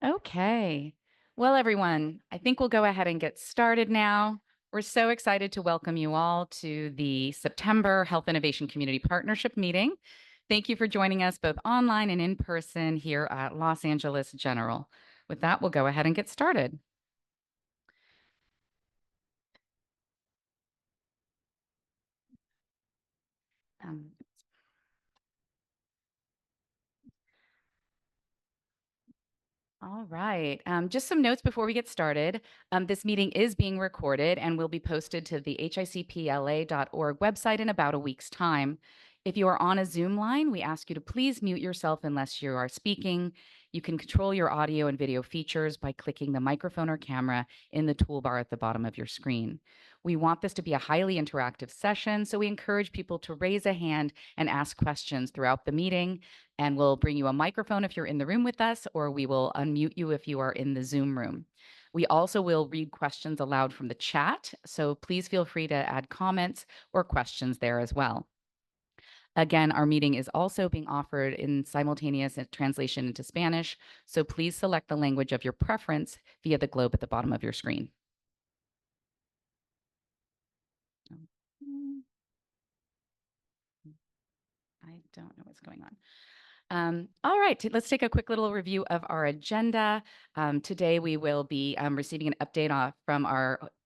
Okay. Well, everyone, I think we'll go ahead and get started now. We're so excited to welcome you all to the September Health Innovation Community Partnership meeting. Thank you for joining us both online and in person here at Los Angeles General. With that, we'll go ahead and get started. Um, All right. Just some notes before we get started. This meeting is being recorded and will be posted to the hicpla.org website in about a week's time. If you are on a Zoom line, we ask you to please mute yourself unless you are speaking. You can control your audio and video features by clicking the microphone or camera in the toolbar at the bottom of your screen. We want this to be a highly interactive session, so we encourage people to raise a hand and ask questions throughout the meeting, and we'll bring you a microphone if you're in the room with us, or we will unmute you if you are in the Zoom room. We also will read questions aloud from the chat, so please feel free to add comments or questions there as well. Again, our meeting is also being offered in simultaneous translation into Spanish, so please select the language of your preference via the globe at the bottom of your screen. I don't know what's going on. All right, let's take a quick little review of our agenda. Today, we will be receiving an update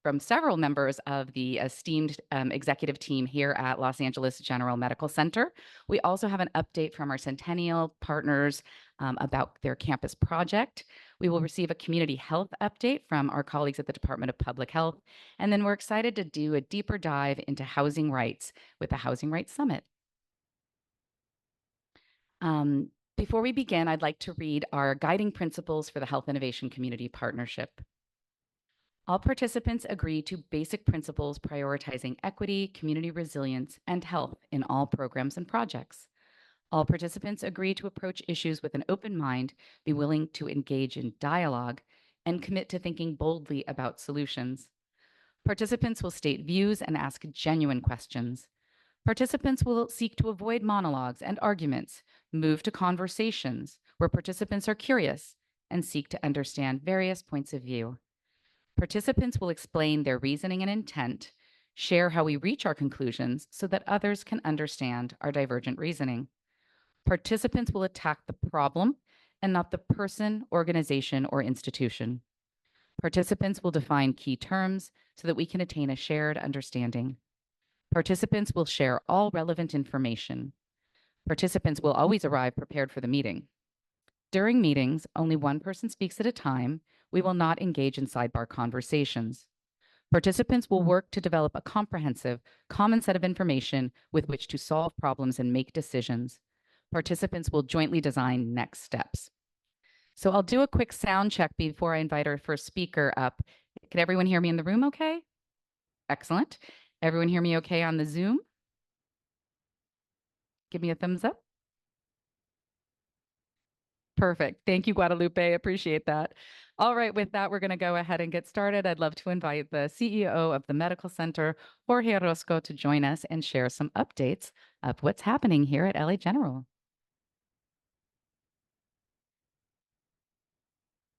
from several members of the esteemed executive team here at Los Angeles General Medical Center. We also have an update from our Centennial partners about their campus project. We will receive a community health update from our colleagues at the Department of Public Health. And then we're excited to do a deeper dive into housing rights with the Housing Rights Summit. Um, Before we begin, I'd like to read our guiding principles for the Health Innovation Community Partnership. All participants agree to basic principles prioritizing equity, community resilience, and health in all programs and projects. All participants agree to approach issues with an open mind, be willing to engage in dialogue, and commit to thinking boldly about solutions. Participants will state views and ask genuine questions. Participants will seek to avoid monologues and arguments, move to conversations where participants are curious, and seek to understand various points of view. Participants will explain their reasoning and intent, share how we reach our conclusions so that others can understand our divergent reasoning. Participants will attack the problem and not the person, organization, or institution. Participants will define key terms so that we can attain a shared understanding. Participants will share all relevant information. Participants will always arrive prepared for the meeting. During meetings, only one person speaks at a time. We will not engage in sidebar conversations. Participants will work to develop a comprehensive, common set of information with which to solve problems and make decisions. Participants will jointly design next steps. So I'll do a quick sound check before I invite our first speaker up. Can everyone hear me in the room okay? Excellent. Everyone hear me okay on the Zoom? Give me a thumbs up. Perfect. Thank you, Guadalupe. Appreciate that. All right, with that, we're going to go ahead and get started. I'd love to invite the CEO of the Medical Center, Jorge Orozco, to join us and share some updates of what's happening here at LA General.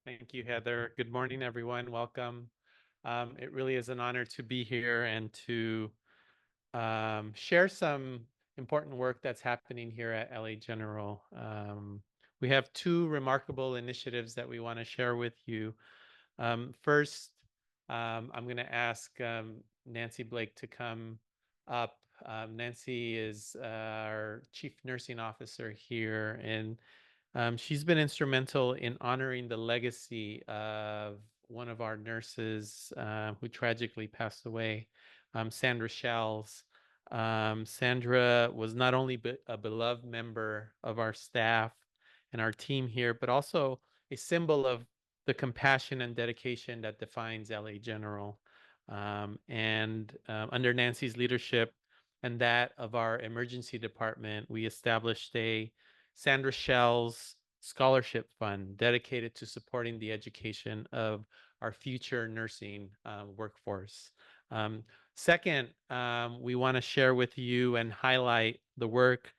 Thank you, Heather. Good morning, everyone. Welcome. It really is an honor to be here and to share some important work that's happening here at LA General. We have two remarkable initiatives that we want to share with you. First, I'm going to ask Nancy Blake to come up. Nancy is our Chief Nursing Officer here, and she's been instrumental in honoring the legacy of one of our nurses who tragically passed away, Sandra Shells. Sandra was not only a beloved member of our staff and our team here, but also a symbol of the compassion and dedication that defines LA General. Under Nancy's leadership and that of our emergency department, we established a Sandra Shell's Scholarship Fund dedicated to supporting the education of our future nursing workforce. Second, we want to share with you and highlight the work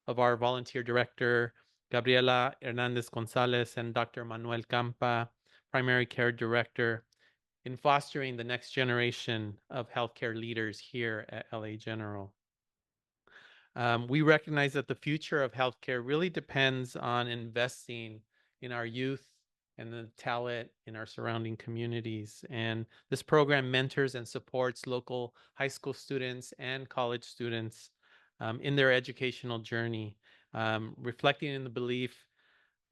of our volunteer director, Gabriela Hernandez Gonzalez, and Dr. Manuel Campa, Primary Care Director, in fostering the next generation of healthcare leaders here at LA General. We recognize that the future of healthcare really depends on investing in our youth and the talent in our surrounding communities. And this program mentors and supports local high school students and college students in their educational journey, reflecting in the belief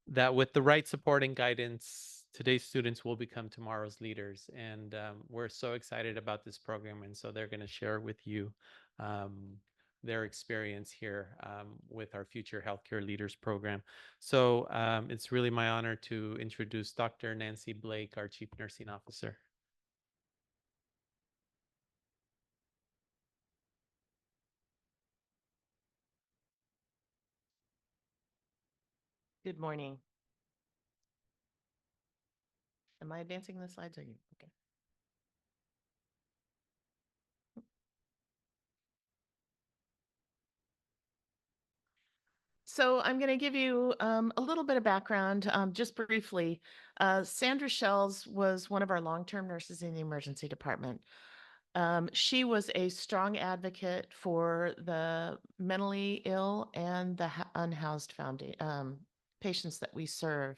that with the right support and guidance, today's students will become tomorrow's leaders. And we're so excited about this program. And so they're going to share with you um, their experience here with our Future Healthcare Leaders program. So it's really my honor to introduce Dr. Nancy Blake, our Chief Nursing Officer. Good morning. Am I advancing the slides? Are you? Okay. So I'm going to give you a little bit of background, just briefly. Sandra Shells was one of our long-term nurses in the emergency department. She was a strong advocate for the mentally ill and the unhoused patients that we serve.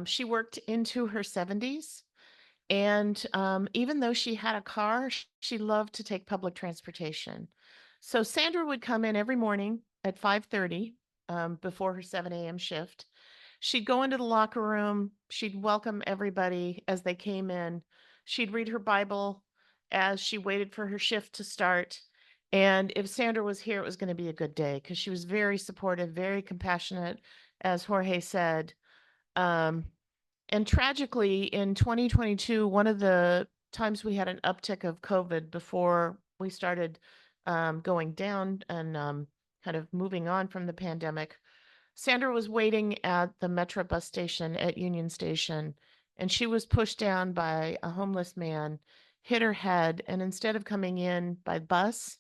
She worked into her 70s. And even though she had a car, she loved to take public transportation. So Sandra would come in every morning at 5:30 before her 7 a.m. shift. She'd go into the locker room. She'd welcome everybody as they came in. She'd read her Bible as she waited for her shift to start. And if Sandra was here, it was going to be a good day because she was very supportive, very compassionate, as Jorge said. Um, and tragically, in 2022, one of the times we had an uptick of COVID before we started going down and kind of moving on from the pandemic, Sandra was waiting at the Metro bus station at Union Station, and she was pushed down by a homeless man, hit her head, and instead of coming in by bus,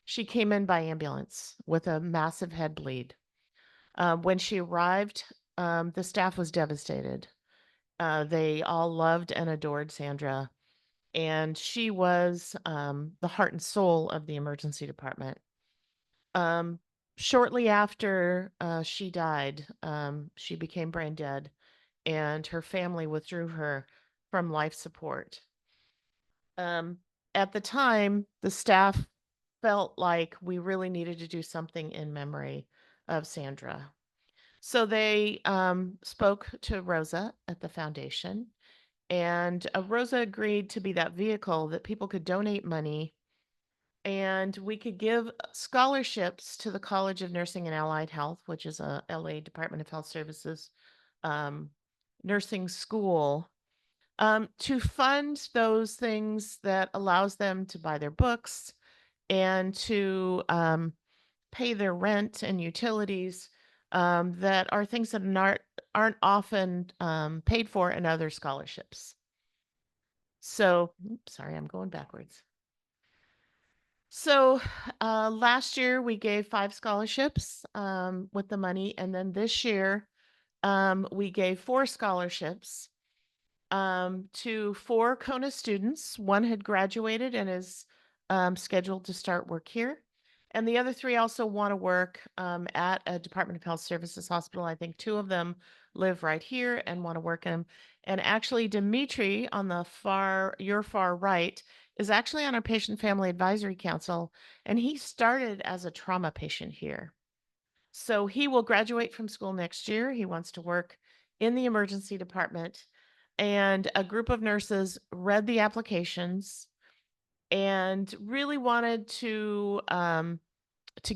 she came in by ambulance with a massive head bleed. When she arrived, the staff was devastated. They all loved and adored Sandra, and she was the heart and soul of the emergency department. Um, Shortly after she died, she became brain dead, and her family withdrew her from life support. Um, at the time, the staff felt like we really needed to do something in memory of Sandra. So they spoke to Rosa at the foundation, and Rosa agreed to be that vehicle that people could donate money and we could give scholarships to the College of Nursing and Allied Health, which is a LA Department of Health Services um, nursing school, to fund those things that allows them to buy their books and to pay their rent and utilities that are things that aren't often paid for in other scholarships. So, sorry, I'm going backwards. So last year we gave 5 scholarships with the money, and then this year we gave 4 scholarships to 4 Kona students. One had graduated and is scheduled to start work here. And the other 3 also want to work at a Department of Health Services hospital. I think 2 of them live right here and want to work in them. And actually, Dimitri on your far right, is actually on our Patient Family Advisory Council, and he started as a trauma patient here. So he will graduate from school next year. He wants to work in the emergency department. And a group of nurses read the applications and really wanted to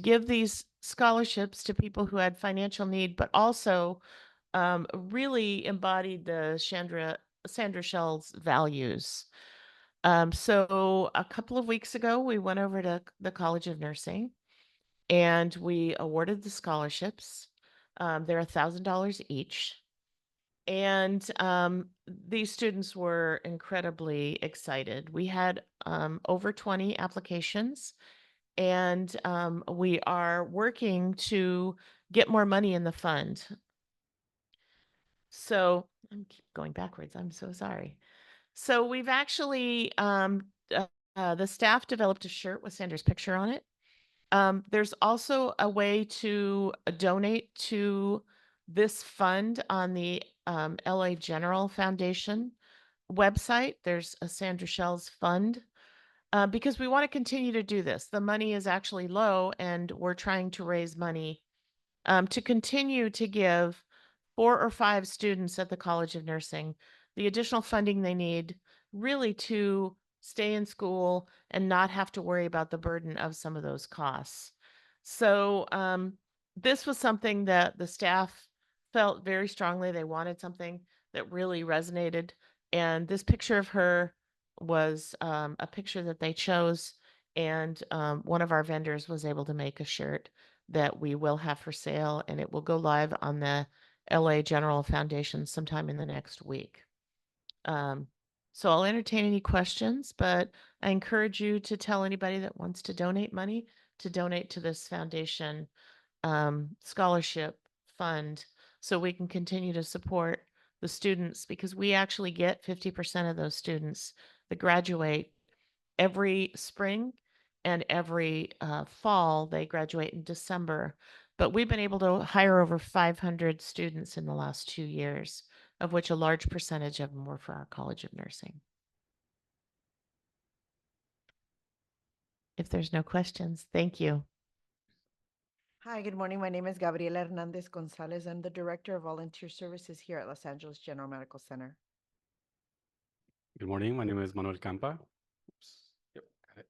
give these scholarships to people who had financial need, but also really embodied the Sandra Shell's values. So a couple of weeks ago, we went over to the College of Nursing and we awarded the scholarships. They're $1,000 each. And these students were incredibly excited. We had over 20 applications, and we are working to get more money in the fund. So I'm keep going backwards. I'm so sorry. So we've actually, the staff developed a shirt with Sandra's picture on it. There's also a way to donate to this fund on the LA General Foundation website. There's a Sandra Shell's fund because we want to continue to do this. The money is actually low, and we're trying to raise money to continue to give 4 or 5 students at the College of Nursing the additional funding they need really to stay in school and not have to worry about the burden of some of those costs. So this was something that the staff felt very strongly. They wanted something that really resonated. And this picture of her was a picture that they chose. And one of our vendors was able to make a shirt that we will have for sale, and it will go live on the LA General Foundation sometime in the next week. So I'll entertain any questions, but I encourage you to tell anybody that wants to donate money to donate to this foundation scholarship fund so we can continue to support the students, because we actually get 50% of those students that graduate every spring, and every fall they graduate in December. But we've been able to hire over 500 students in the last 2 years, of which a large percentage of them were for our College of Nursing. If there's no questions, thank you. Hi, good morning. My name is Gabriela Hernandez Gonzalez. I'm the Director of Volunteer Services here at Los Angeles General Medical Center. Good morning. My name is Manuel Campa. Oops. Yep, got it.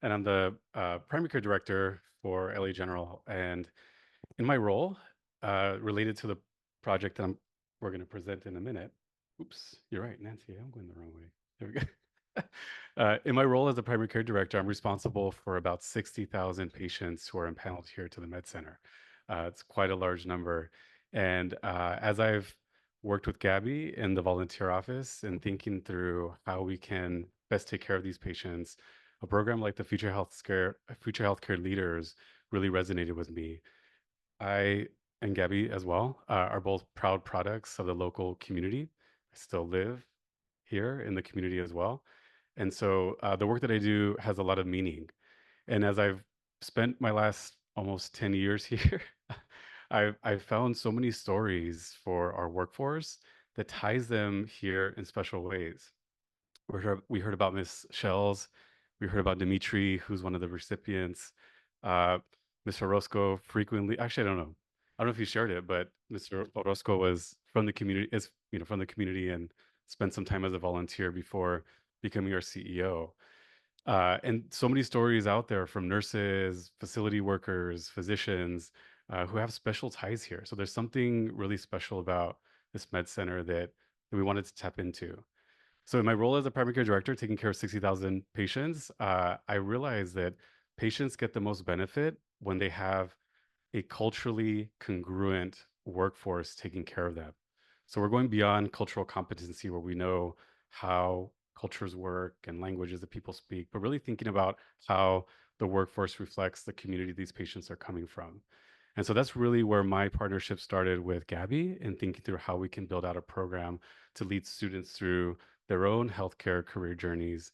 And I'm the primary care director for LA General. And in my role, related to the project that we're going to present in a minute. Oops, you're right, Nancy. I'm going the wrong way. There we go. In my role as the primary care director, I'm responsible for about 60,000 patients who are impaneled here to the Med Center. It's quite a large number. And as I've worked with Gabby in the volunteer office and thinking through how we can best take care of these patients, a program like the Future Healthcare Leaders really resonated with me. I and Gabby as well are both proud products of the local community. I still live here in the community as well. And so the work that I do has a lot of meaning. And as I've spent my last almost 10 years here, I've found so many stories for our workforce that ties them here in special ways. We heard about Miss Shells. We heard about Dimitri, who's one of the recipients. Mr. Orozco frequently, actually, I don't know. I don't know if he shared it, but Mr. Orozco was from the community, from the community and spent some time as a volunteer before becoming our CEO. And so many stories out there from nurses, facility workers, physicians who have special ties here. So there's something really special about this med center that we wanted to tap into. So in my role as a primary care director, taking care of 60,000 patients, I realized that patients get the most benefit when they have a culturally congruent workforce taking care of them. So we're going beyond cultural competency where we know how cultures work and languages that people speak, but really thinking about how the workforce reflects the community these patients are coming from. And so that's really where my partnership started with Gabby and thinking through how we can build out a program to lead students through their own healthcare career journeys,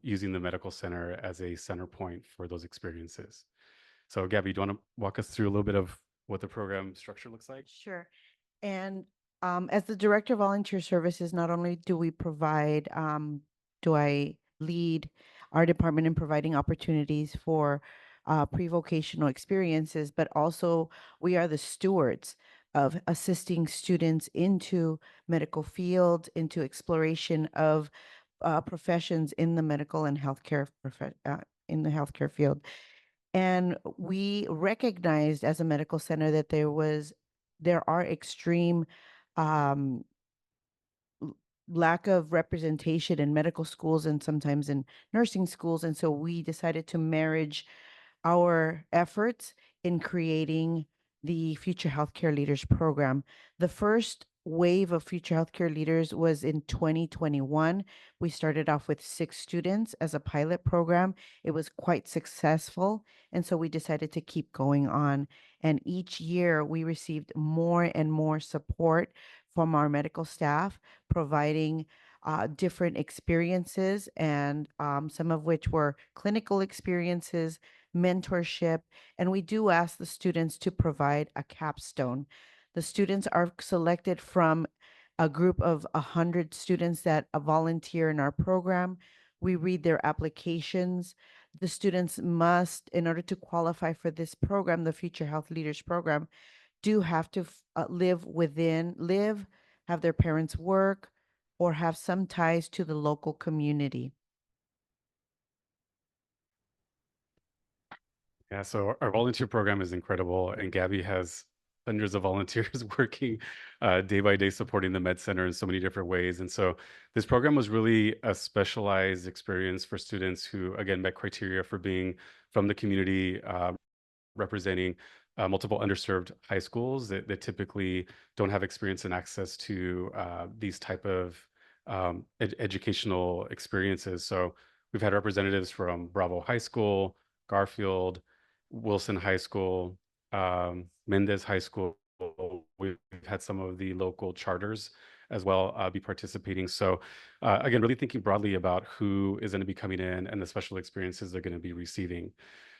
using the medical center as a center point for those experiences. So Gabby, do you want to walk us through a little bit of what the program structure looks like? Sure. And as the Director of Volunteer Services, not only do we provide, do I lead our department in providing opportunities for pre-vocational experiences, but also we are the stewards of assisting students into medical field, into exploration of professions in the medical and healthcare in the healthcare field. And we recognized as a medical center that there are extreme um, lack of representation in medical schools and sometimes in nursing schools. And so we decided to marriage our efforts in creating the Future Healthcare Leaders program. The first wave of future healthcare leaders was in 2021. We started off with 6 students as a pilot program. It was quite successful. And so we decided to keep going on. And each year we received more and more support from our medical staff, providing different experiences, and some of which were clinical experiences, mentorship. And we do ask the students to provide a capstone. The students are selected from a group of 100 students that volunteer in our program. We read their applications. The students must, in order to qualify for this program, the Future Health Leaders Program, do have to live, have their parents work, or have some ties to the local community. Yeah, so our volunteer program is incredible, and Gabby has hundreds of volunteers working day by day supporting the Med Center in so many different ways. And so this program was really a specialized experience for students who, again, met criteria for being from the community, representing multiple underserved high schools that typically don't have experience and access to these type of educational experiences. So we've had representatives from Bravo High School, Garfield, Wilson High School, Mendez High School. We've had some of the local charters as well be participating. So again, really thinking broadly about who is going to be coming in and the special experiences they're going to be receiving.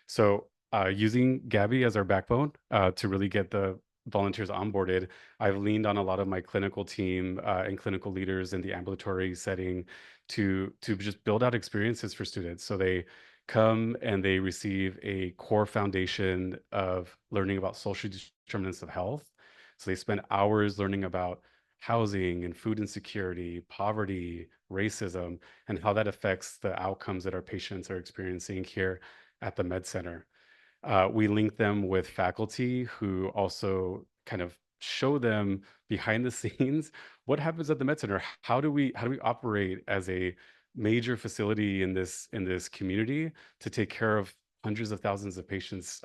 So using Gabby as our backbone to really get the volunteers onboarded, I've leaned on a lot of my clinical team and clinical leaders in the ambulatory setting to just build out experiences for students. So they come and they receive a core foundation of learning about social determinants of health. So they spend hours learning about housing and food insecurity, poverty, racism, and how that affects the outcomes that our patients are experiencing here at the Med Center. We link them with faculty who also kind of show them behind the scenes what happens at the Med Center. How do we operate as a major facility in this community to take care of hundreds of thousands of patients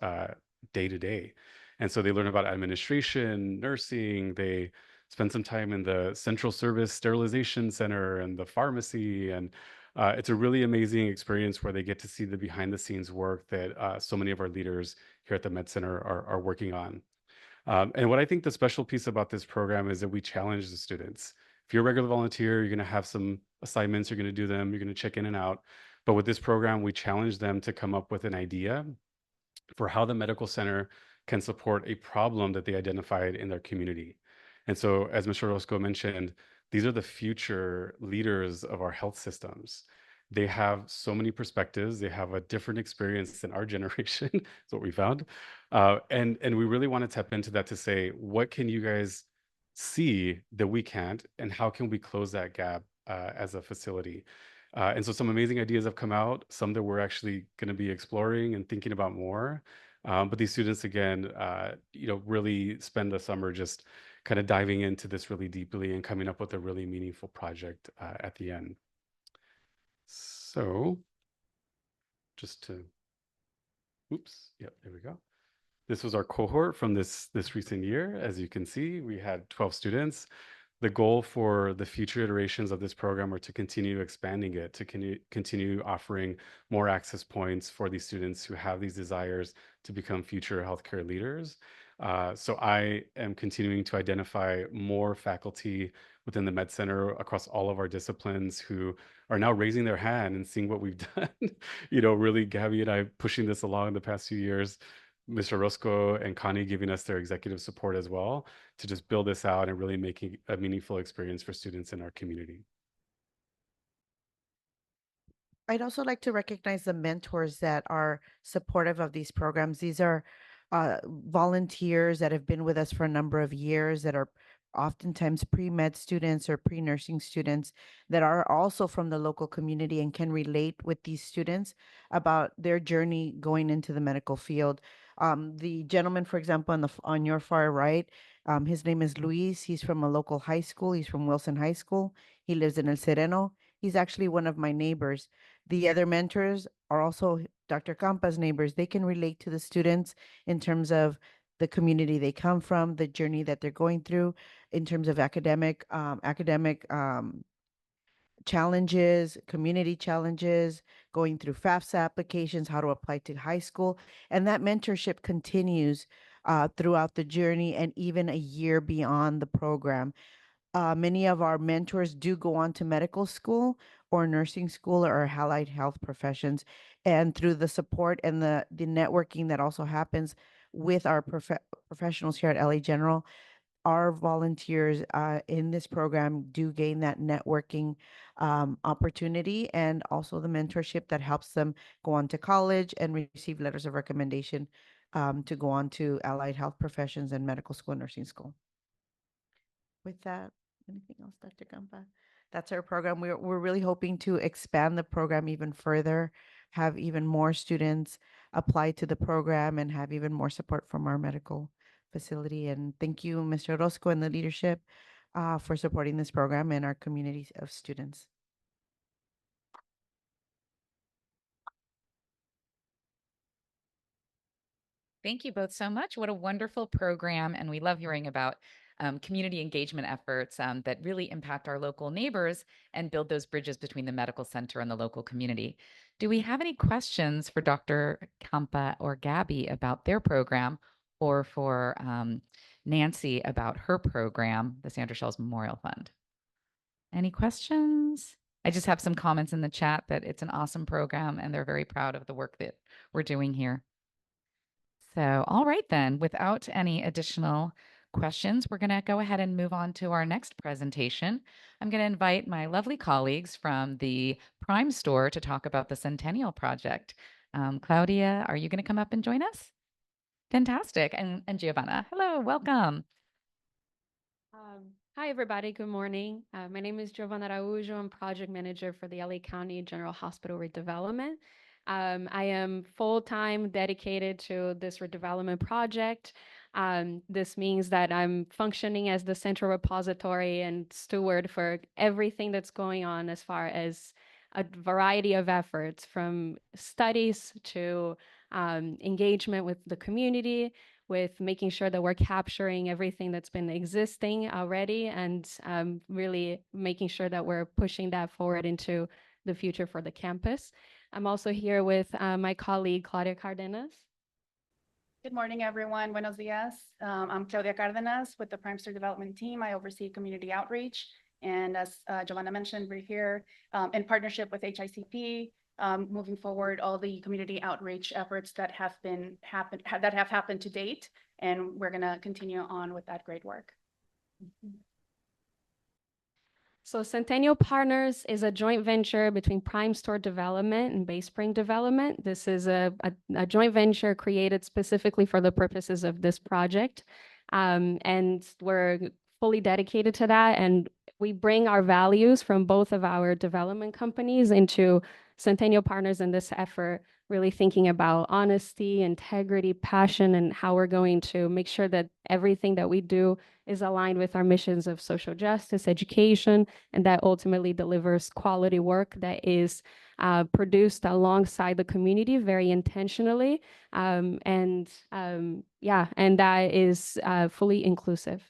day to day. And so they learn about administration, nursing. They spend some time in the central service sterilization center and the pharmacy, and it's a really amazing experience where they get to see the behind the scenes work that so many of our leaders here at the Med Center are working on. And what I think the special piece about this program is that we challenge the students. If you're a regular volunteer, you're going to have some assignments, you're going to do them, you're going to check in and out. But with this program, we challenge them to come up with an idea for how the medical center can support a problem that they identified in their community. And so, as Mr. Roscoe mentioned, these are the future leaders of our health systems. They have so many perspectives. They have a different experience than our generation. Is what we found, and we really want to tap into that to say, what can you guys see that we can't, and how can we close that gap as a facility? And so some amazing ideas have come out, some that we're actually going to be exploring and thinking about more. But these students, again, really spend the summer just kind of diving into this really deeply and coming up with a really meaningful project at the end. So just to, oops, yep, there we go. This was our cohort from this recent year. As you can see, we had 12 students. The goal for the future iterations of this program are to continue expanding it, to continue offering more access points for these students who have these desires to become future healthcare leaders. So I am continuing to identify more faculty within the Med Center across all of our disciplines who are now raising their hand and seeing what we've done. Really, Gabby and I pushing this along in the past few years. Mr. Roscoe and Connie giving us their executive support as well to just build this out and really making a meaningful experience for students in our community. I'd also like to recognize the mentors that are supportive of these programs. These are volunteers that have been with us for a number of years, that are oftentimes pre-med students or pre-nursing students that are also from the local community and can relate with these students about their journey going into the medical field. The gentleman, for example, on your far right, his name is Luis. He's from a local high school. He's from Wilson High School. He lives in El Sereno. He's actually one of my neighbors. The other mentors are also Dr. Campa's neighbors. They can relate to the students in terms of the community they come from, the journey that they're going through in terms of academic challenges, community challenges, going through FAFSA applications, how to apply to high school. And that mentorship continues throughout the journey and even a year beyond the program. Many of our mentors do go on to medical school or nursing school or allied health professions. And through the support and the networking that also happens with our professionals here at LA General, our volunteers in this program do gain that networking opportunity and also the mentorship that helps them go on to college and receive letters of recommendation to go on to allied health professions and medical school, nursing school. With that, anything else, Dr. Gampa? That's our program. We're really hoping to expand the program even further, have even more students apply to the program, and have even more support from our medical facility. And thank you, Mr. Orozco and the leadership for supporting this program and our community of students. Thank you both so much. What a wonderful program. And we love hearing about community engagement efforts that really impact our local neighbors and build those bridges between the medical center and the local community. Do we have any questions for Dr. Campa or Gabby about their program, or for Nancy about her program, the Sandra Shells Memorial Fund? Any questions? I just have some comments in the chat that it's an awesome program and they're very proud of the work that we're doing here. So, all right then, without any additional questions, we're going to go ahead and move on to our next presentation. I'm going to invite my lovely colleagues from the Prime Store to talk about the Centennial Project. Claudia, are you going to come up and join us? Fantastic. And Giovanna, hello, welcome. Hi, everybody. Good morning. My name is Giovanna Araújo. I'm project manager for the LA County General Hospital redevelopment. I am full-time dedicated to this redevelopment project. This means that I'm functioning as the central repository and steward for everything that's going on as far as a variety of efforts, from studies to engagement with the community, with making sure that we're capturing everything that's been existing already, and really making sure that we're pushing that forward into the future for the campus. I'm also here with my colleague, Claudia Cardenas. Good morning, everyone. Buenos dias. I'm Claudia Cardenas with the Prime Store Development Team. I oversee community outreach. And as Giovanna mentioned, we're here in partnership with HICP, moving forward all the community outreach efforts that have happened to date. And we're going to continue on with that great work. So Centennial Partners is a joint venture between Prime Store Development and Bay Spring Development. This is a joint venture created specifically for the purposes of this project. And we're fully dedicated to that. And we bring our values from both of our development companies into Centennial Partners in this effort, really thinking about honesty, integrity, passion, and how we're going to make sure that everything that we do is aligned with our missions of social justice, education, and that ultimately delivers quality work that is produced alongside the community very intentionally. And that is fully inclusive.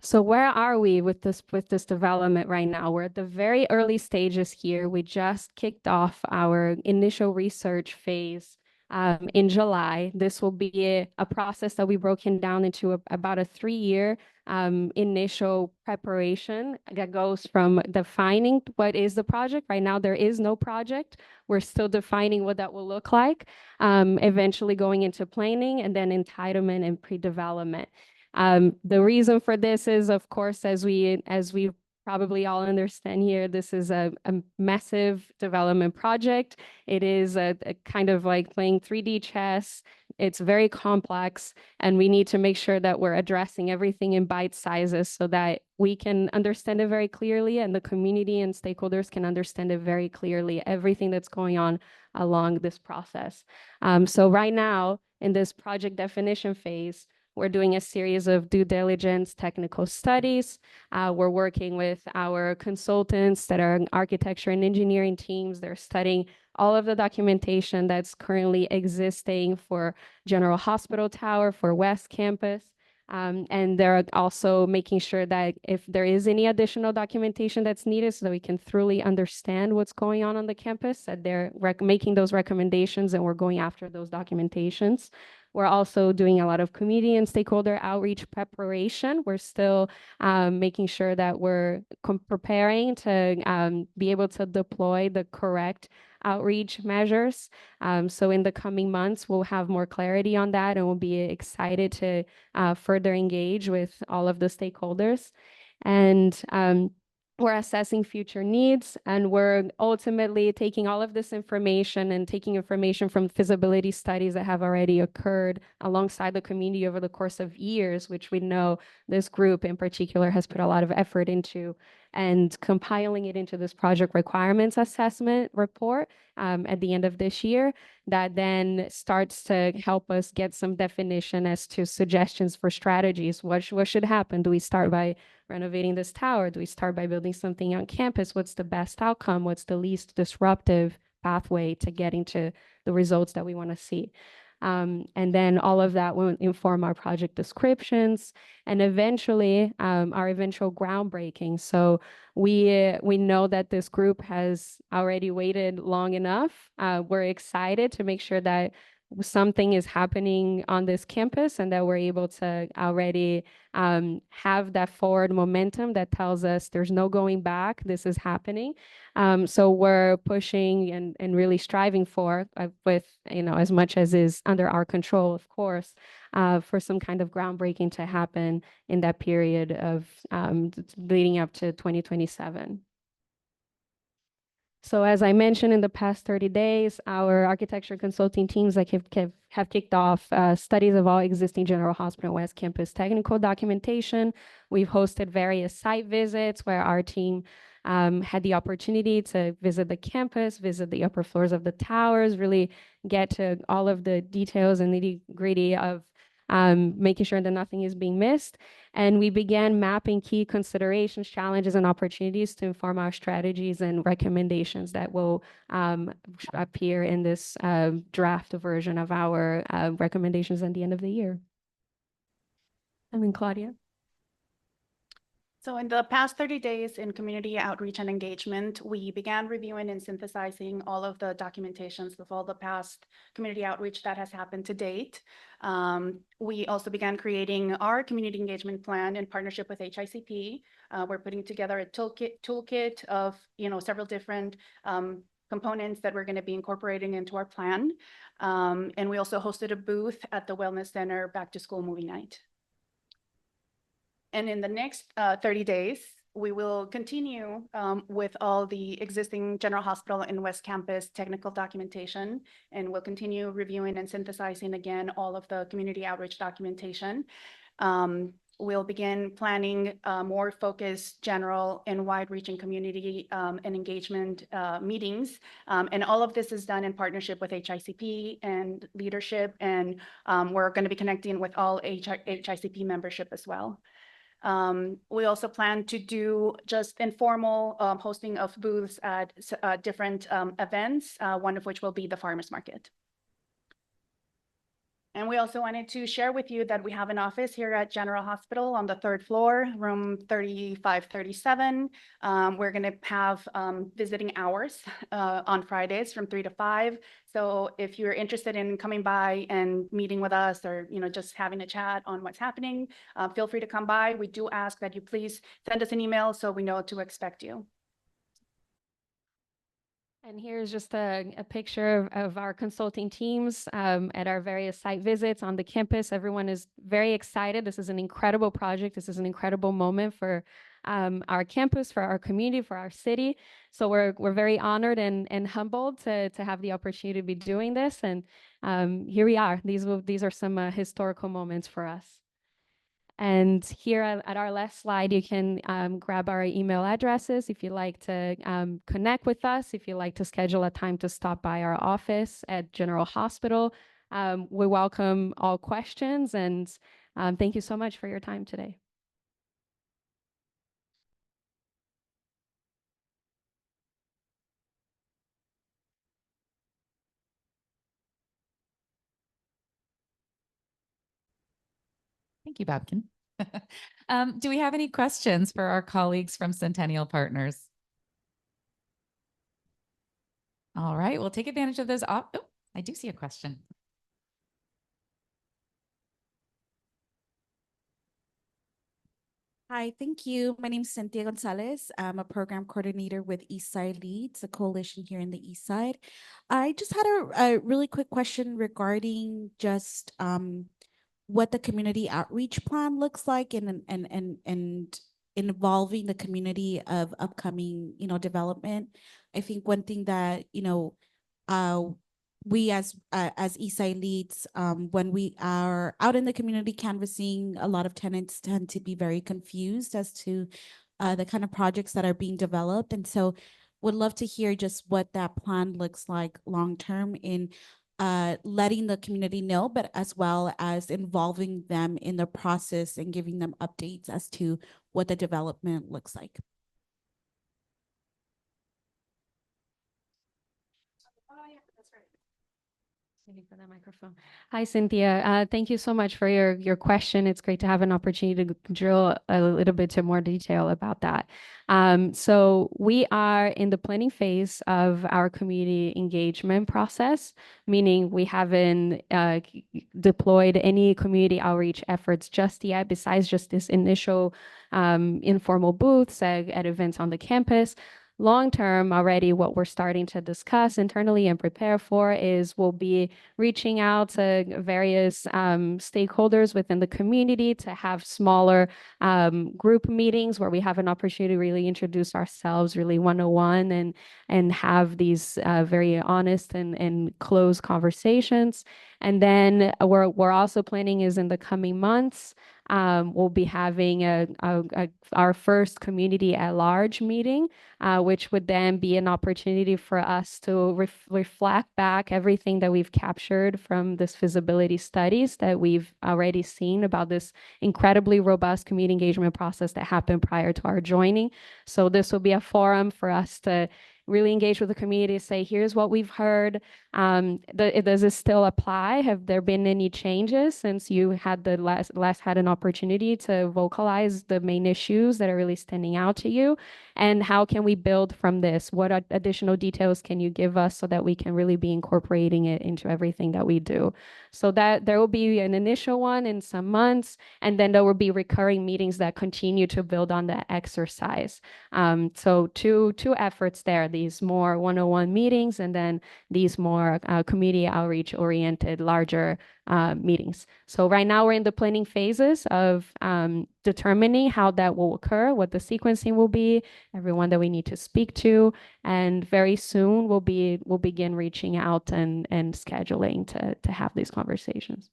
So where are we with this development right now? We're at the very early stages here. We just kicked off our initial research phase in July. This will be a process that we've broken down into about a 3-year initial preparation that goes from defining what is the project. Right now, there is no project. We're still defining what that will look like, eventually going into planning and then entitlement and pre-development. The reason for this is, of course, as we probably all understand here, this is a massive development project. It is a kind of like playing 3D chess. It's very complex, and we need to make sure that we're addressing everything in bite sizes so that we can understand it very clearly, and the community and stakeholders can understand it very clearly, everything that's going on along this process. So right now, in this project definition phase, we're doing a series of due diligence technical studies. We're working with our consultants that are architecture and engineering teams. They're studying all of the documentation that's currently existing for General Hospital Tower, for West Campus. And they're also making sure that if there is any additional documentation that's needed so that we can thoroughly understand what's going on the campus, that they're making those recommendations and we're going after those documentations. We're also doing a lot of community and stakeholder outreach preparation. We're still making sure that we're preparing to be able to deploy the correct outreach measures. So in the coming months, we'll have more clarity on that and we'll be excited to further engage with all of the stakeholders. And we're assessing future needs, and we're ultimately taking all of this information and taking information from feasibility studies that have already occurred alongside the community over the course of years, which we know this group in particular has put a lot of effort into, and compiling it into this project requirements assessment report at the end of this year that then starts to help us get some definition as to suggestions for strategies. What should happen? Do we start by renovating this tower? Do we start by building something on campus? What's the best outcome? What's the least disruptive pathway to getting to the results that we want to see? And then all of that will inform our project descriptions and eventually our eventual groundbreaking. So we know that this group has already waited long enough. We're excited to make sure that something is happening on this campus and that we're able to already have that forward momentum that tells us there's no going back, this is happening. So we're pushing and really striving for, with, as much as is under our control, of course, for some kind of groundbreaking to happen in that period of leading up to 2027. So as I mentioned, in the past 30 days, our architecture consulting teams have kicked off studies of all existing General Hospital West Campus technical documentation. We've hosted various site visits where our team had the opportunity to visit the campus, visit the upper floors of the towers, really get to all of the details and nitty-gritty of making sure that nothing is being missed. And we began mapping key considerations, challenges, and opportunities to inform our strategies and recommendations that will appear in this draft version of our recommendations at the end of the year. And then Claudia. So in the past 30 days in community outreach and engagement, we began reviewing and synthesizing all of the documentations of all the past community outreach that has happened to date. We also began creating our community engagement plan in partnership with HICP. We're putting together a toolkit of several different components that we're going to be incorporating into our plan. And we also hosted a booth at the Wellness Center Back to School Movie Night. And in the next 30 days, we will continue with all the existing General Hospital and West Campus technical documentation, and we'll continue reviewing and synthesizing again all of the community outreach documentation. We'll begin planning more focused, general, and wide-reaching community and engagement meetings. And all of this is done in partnership with HICP and leadership, and we're going to be connecting with all HICP membership as well. We also plan to do just informal hosting of booths at different events, one of which will be the farmers market. And we also wanted to share with you that we have an office here at General Hospital on the 3rd floor, room 3537. We're going to have visiting hours on Fridays from 3 to 5. So if you're interested in coming by and meeting with us, or just having a chat on what's happening, feel free to come by. We do ask that you please send us an email so we know what to expect you. And here's just a picture of our consulting teams at our various site visits on the campus. Everyone is very excited. This is an incredible project. This is an incredible moment for our campus, for our community, for our city. So we're very honored and humbled to have the opportunity to be doing this. And here we are. These are some historical moments for us. And here at our last slide, you can grab our email addresses if you'd like to connect with us, if you'd like to schedule a time to stop by our office at General Hospital. We welcome all questions, and thank you so much for your time today. Thank you, Babkin. Do we have any questions for our colleagues from Centennial Partners? All right, we'll take advantage of those. Oh, I do see a question. Hi, thank you. My name is Cynthia Gonzalez. I'm a program coordinator with Eastside Leads, a coalition here in the East Side. I just had a really quick question regarding just what the community outreach plan looks like and involving the community of upcoming, development. I think one thing that, uh, we as Eastside Leads, when we are out in the community canvassing, a lot of tenants tend to be very confused as to the kind of projects that are being developed. And so would love to hear just what that plan looks like long-term in letting the community know, but as well as involving them in the process and giving them updates as to what the development looks like. Waiting for that microphone. Hi, Cynthia. Thank you so much for your question. It's great to have an opportunity to drill a little bit to more detail about that. So we are in the planning phase of our community engagement process, meaning we haven't deployed any community outreach efforts just yet, besides just this initial informal booths at events on the campus. Long term, already what we're starting to discuss internally and prepare for is we'll be reaching out to various stakeholders within the community to have smaller group meetings where we have an opportunity to really introduce ourselves really one-on-one and have these very honest and close conversations. And then we're also planning is in the coming months, we'll be having our first community at large meeting, which would then be an opportunity for us to reflect back everything that we've captured from this feasibility studies that we've already seen about this incredibly robust community engagement process that happened prior to our joining. So this will be a forum for us to really engage with the community, say, here's what we've heard. Does it still apply? Have there been any changes since you had the last had an opportunity to vocalize the main issues that are really standing out to you? And how can we build from this? What additional details can you give us so that we can really be incorporating it into everything that we do? So that there will be an initial one in some months, and then there will be recurring meetings that continue to build on that exercise. So two efforts there, these more one-on-one meetings and then these more community outreach oriented larger meetings. So right now we're in the planning phases of determining how that will occur, what the sequencing will be, everyone that we need to speak to, and very soon we'll begin reaching out and scheduling to have these conversations.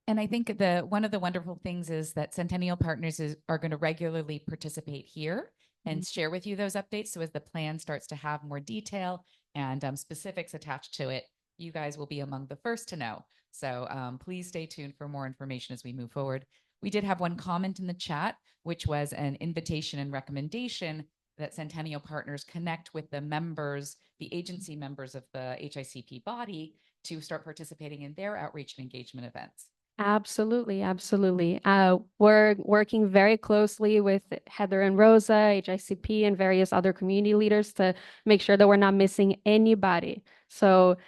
And I think one of the wonderful things is that Centennial Partners are going to regularly participate here and share with you those updates. So as the plan starts to have more detail and specifics attached to it, you guys will be among the first to know. So please stay tuned for more information as we move forward. We did have one comment in the chat, which was an invitation and recommendation that Centennial Partners connect with the members, the agency members of the HICP body to start participating in their outreach and engagement events. Absolutely, absolutely. We're working very closely with Heather and Rosa, HICP, and various other community leaders to make sure that we're not missing anybody. So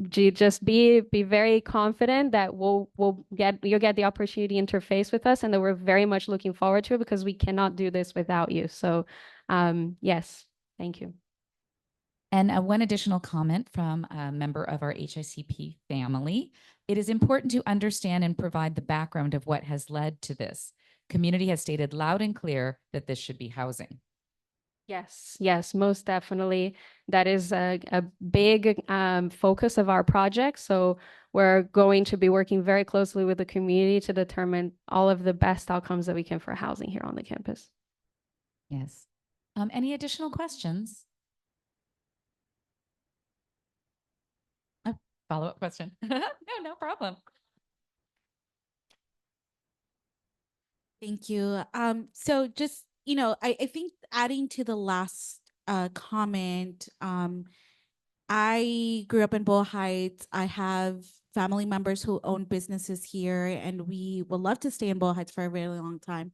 just be very confident that you'll get the opportunity to interface with us, and that we're very much looking forward to it because we cannot do this without you. So yes, thank you. And one additional comment from a member of our HICP family. It is important to understand and provide the background of what has led to this. Community has stated loud and clear that this should be housing. Yes, most definitely. That is a big focus of our project. So we're going to be working very closely with the community to determine all of the best outcomes that we can for housing here on the campus. Yes. Any additional questions? Follow-up question. No problem. Thank you. So just, I think adding to the last comment, I grew up in Boyle Heights. I have family members who own businesses here, and we would love to stay in Boyle Heights for a really long time.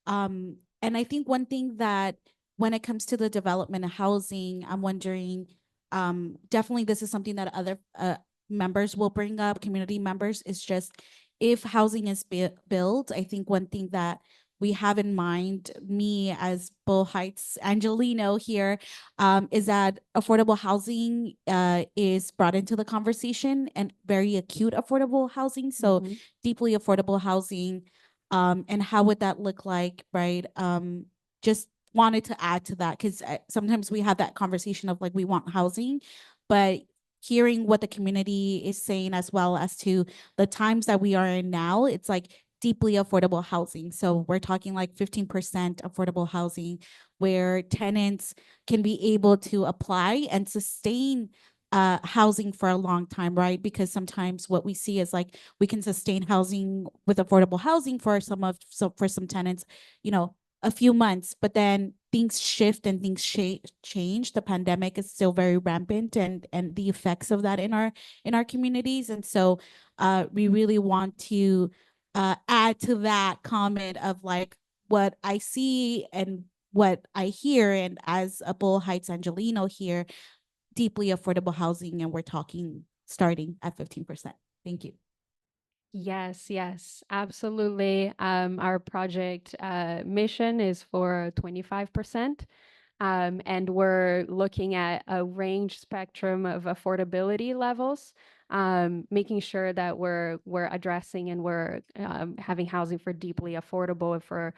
And I think one thing that when it comes to the development of housing, I'm wondering, definitely this is something that other members will bring up, community members, is just if housing is built, I think one thing that we have in mind, me as Bull Heights Angelino here, is that affordable housing is brought into the conversation, and very acute affordable housing. So deeply affordable housing, and how would that look like, right? Just wanted to add to that because sometimes we have that conversation of like we want housing, but hearing what the community is saying as well as to the times that we are in now, it's like deeply affordable housing. So we're talking like 15% affordable housing where tenants can be able to apply and sustain housing for a long time, right? Because sometimes what we see is like we can sustain housing with affordable housing for for some tenants, you know, a few months, but then things shift and things change. The pandemic is still very rampant, and the effects of that in our communities. And so we really want to add to that comment of like what I see and what I hear, and as a Bull Heights Angelino here, deeply affordable housing, and we're talking starting at 15%. Thank you. Yes, yes, absolutely. Our project mission is for 25%. And we're looking at a range spectrum of affordability levels, making sure that we're addressing and we're having housing for deeply affordable and for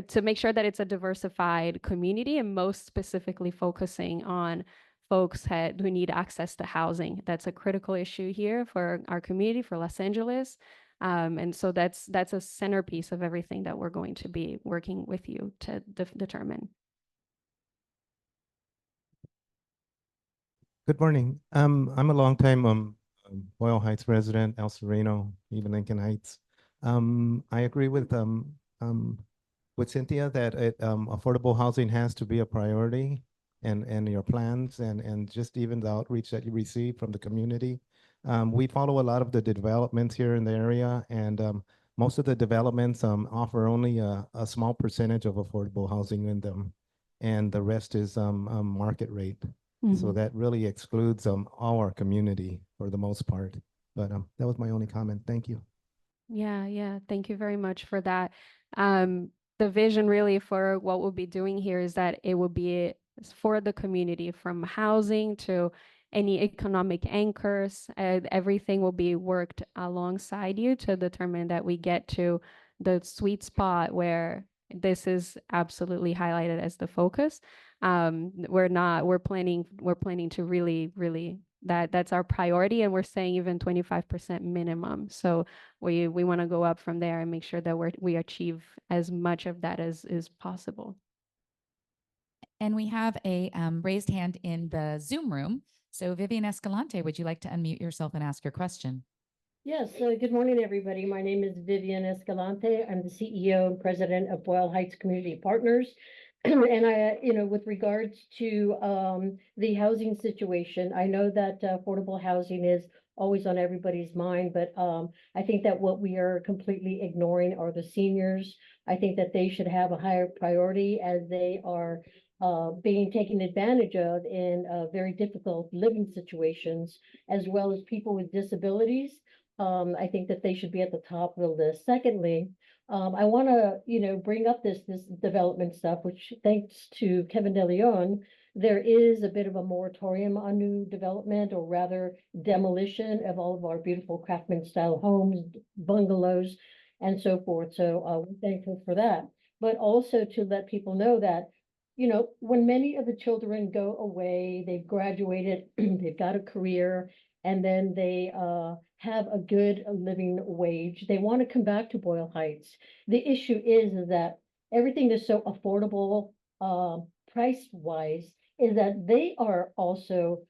to make sure that it's a diversified community, and most specifically focusing on folks who need access to housing. That's a critical issue here for our community, for Los Angeles. And so that's a centerpiece of everything that we're going to be working with you to determine. Good morning. I'm a longtime Boyle Heights resident, El Sereno, even Lincoln Heights. I agree with Cynthia that affordable housing has to be a priority, and your plans and just even the outreach that you receive from the community. We follow a lot of the developments here in the area, and most of the developments offer only a small percentage of affordable housing in them, and the rest is market rate. So that really excludes our community for the most part. But that was my only comment. Thank you. Yeah, yeah. Thank you very much for that. The vision really for what we'll be doing here is that it will be for the community, from housing to any economic anchors. Everything will be worked alongside you to determine that we get to the sweet spot where this is absolutely highlighted as the focus. We're planning to really that's our priority, and we're saying even 25% minimum. So we want to go up from there and make sure that we achieve as much of that as is possible. And we have a raised hand in the Zoom room. So Vivian Escalante, would you like to unmute yourself and ask your question? Yes, good morning, everybody. My name is Vivian Escalante. I'm the CEO and president of Boyle Heights Community Partners. And I, with regards to the housing situation, I know that affordable housing is always on everybody's mind, but I think that what we are completely ignoring are the seniors. I think that they should have a higher priority as they are being taken advantage of in very difficult living situations, as well as people with disabilities. I think that they should be at the top of the list. Secondly, I want to, bring up this development stuff, which thanks to Kevin De Leon, there is a bit of a moratorium on new development, or rather demolition of all of our beautiful craftsman style homes, bungalows, and so forth. So we're thankful for that. But also to let people know that, when many of the children go away, they've graduated, they've got a career, and then they have a good living wage, they want to come back to Boyle Heights. The issue is that everything is so affordable price wise, is that they are also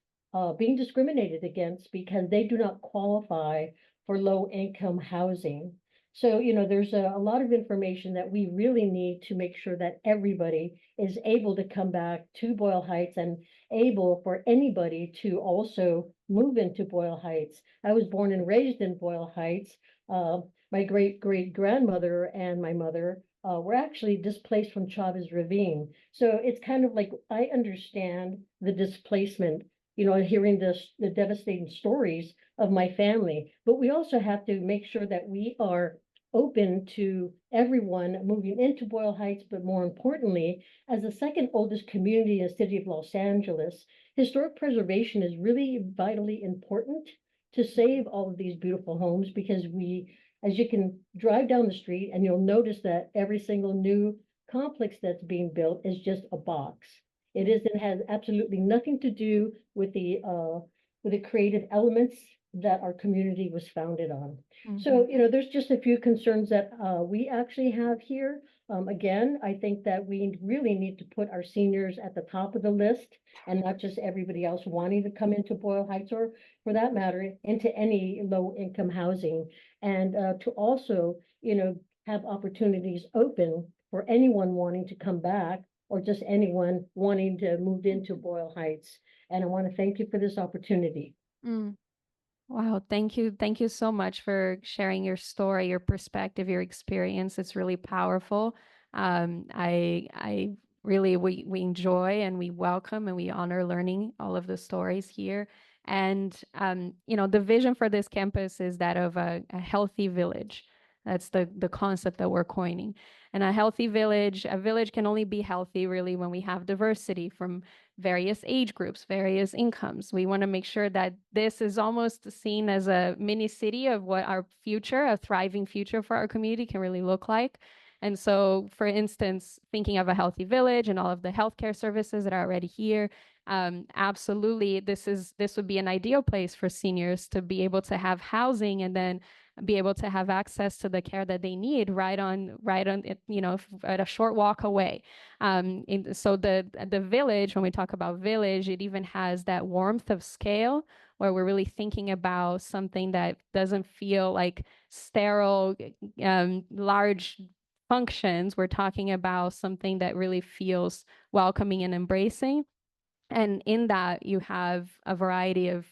being discriminated against because they do not qualify for low income housing. So, there's a lot of information that we really need to make sure that everybody is able to come back to Boyle Heights and able for anybody to also move into Boyle Heights. I was born and raised in Boyle Heights. My great grandmother and my mother were actually displaced from Chavez Ravine. So it's kind of like I understand the displacement, hearing the devastating stories of my family. But we also have to make sure that we are open to everyone moving into Boyle Heights, but more importantly, as the second oldest community in the city of Los Angeles, historic preservation is really vitally important to save all of these beautiful homes because as you can drive down the street and you'll notice that every single new complex that's being built is just a box. It has absolutely nothing to do with the creative elements that our community was founded on. So, there's just a few concerns that we actually have here. Again, I think that we really need to put our seniors at the top of the list and not just everybody else wanting to come into Boyle Heights or, for that matter, into any low income housing. And to also, have opportunities open for anyone wanting to come back or just anyone wanting to move into Boyle Heights. And I want to thank you for this opportunity. Wow, thank you. Thank you so much for sharing your story, your perspective, your experience. It's really powerful. I really we enjoy and we welcome and we honor learning all of the stories here. And the vision for this campus is that of a healthy village. That's the concept that we're coining. And a village can only be healthy really when we have diversity from various age groups, various incomes. We want to make sure that this is almost seen as a mini city of what our future, a thriving future for our community can really look like. And so, for instance, thinking of a healthy village and all of the healthcare services that are already here, absolutely, this would be an ideal place for seniors to be able to have housing and then be able to have access to the care that they need right on at a short walk away. So the village, when we talk about village, it even has that warmth of scale where we're really thinking about something that doesn't feel like sterile, large functions. We're talking about something that really feels welcoming and embracing. And in that, you have a variety of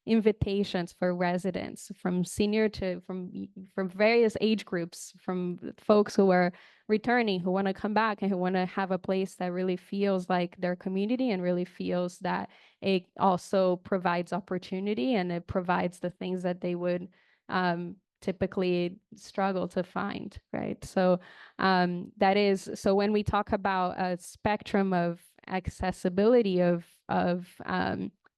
invitations for residents from senior to from various age groups, from folks who are returning, who want to come back and who want to have a place that really feels like their community and really feels that it also provides opportunity and it provides the things that they would typically struggle to find, right? So so when we talk about a spectrum of accessibility of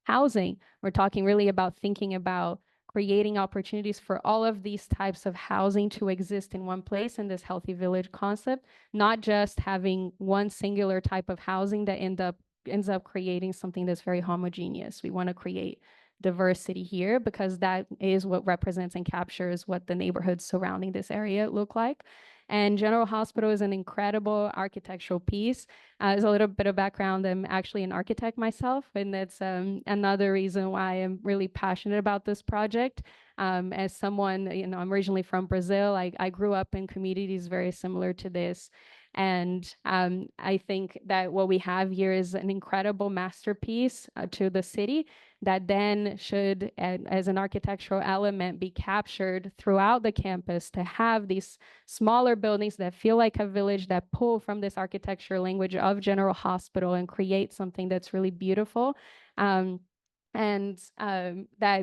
housing, we're talking really about thinking about creating opportunities for all of these types of housing to exist in one place in this healthy village concept, not just having one singular type of housing that ends up creating something that's very homogeneous. We want to create diversity here because that is what represents and captures what the neighborhoods surrounding this area look like. And General Hospital is an incredible architectural piece. As a little bit of background, I'm actually an architect myself, and that's another reason why I'm really passionate about this project. As someone, I'm originally from Brazil. I grew up in communities very similar to this. And I think that what we have here is an incredible masterpiece to the city that then should, as an architectural element, be captured throughout the campus to have these smaller buildings that feel like a village that pull from this architecture language of General Hospital and create something that's really beautiful. That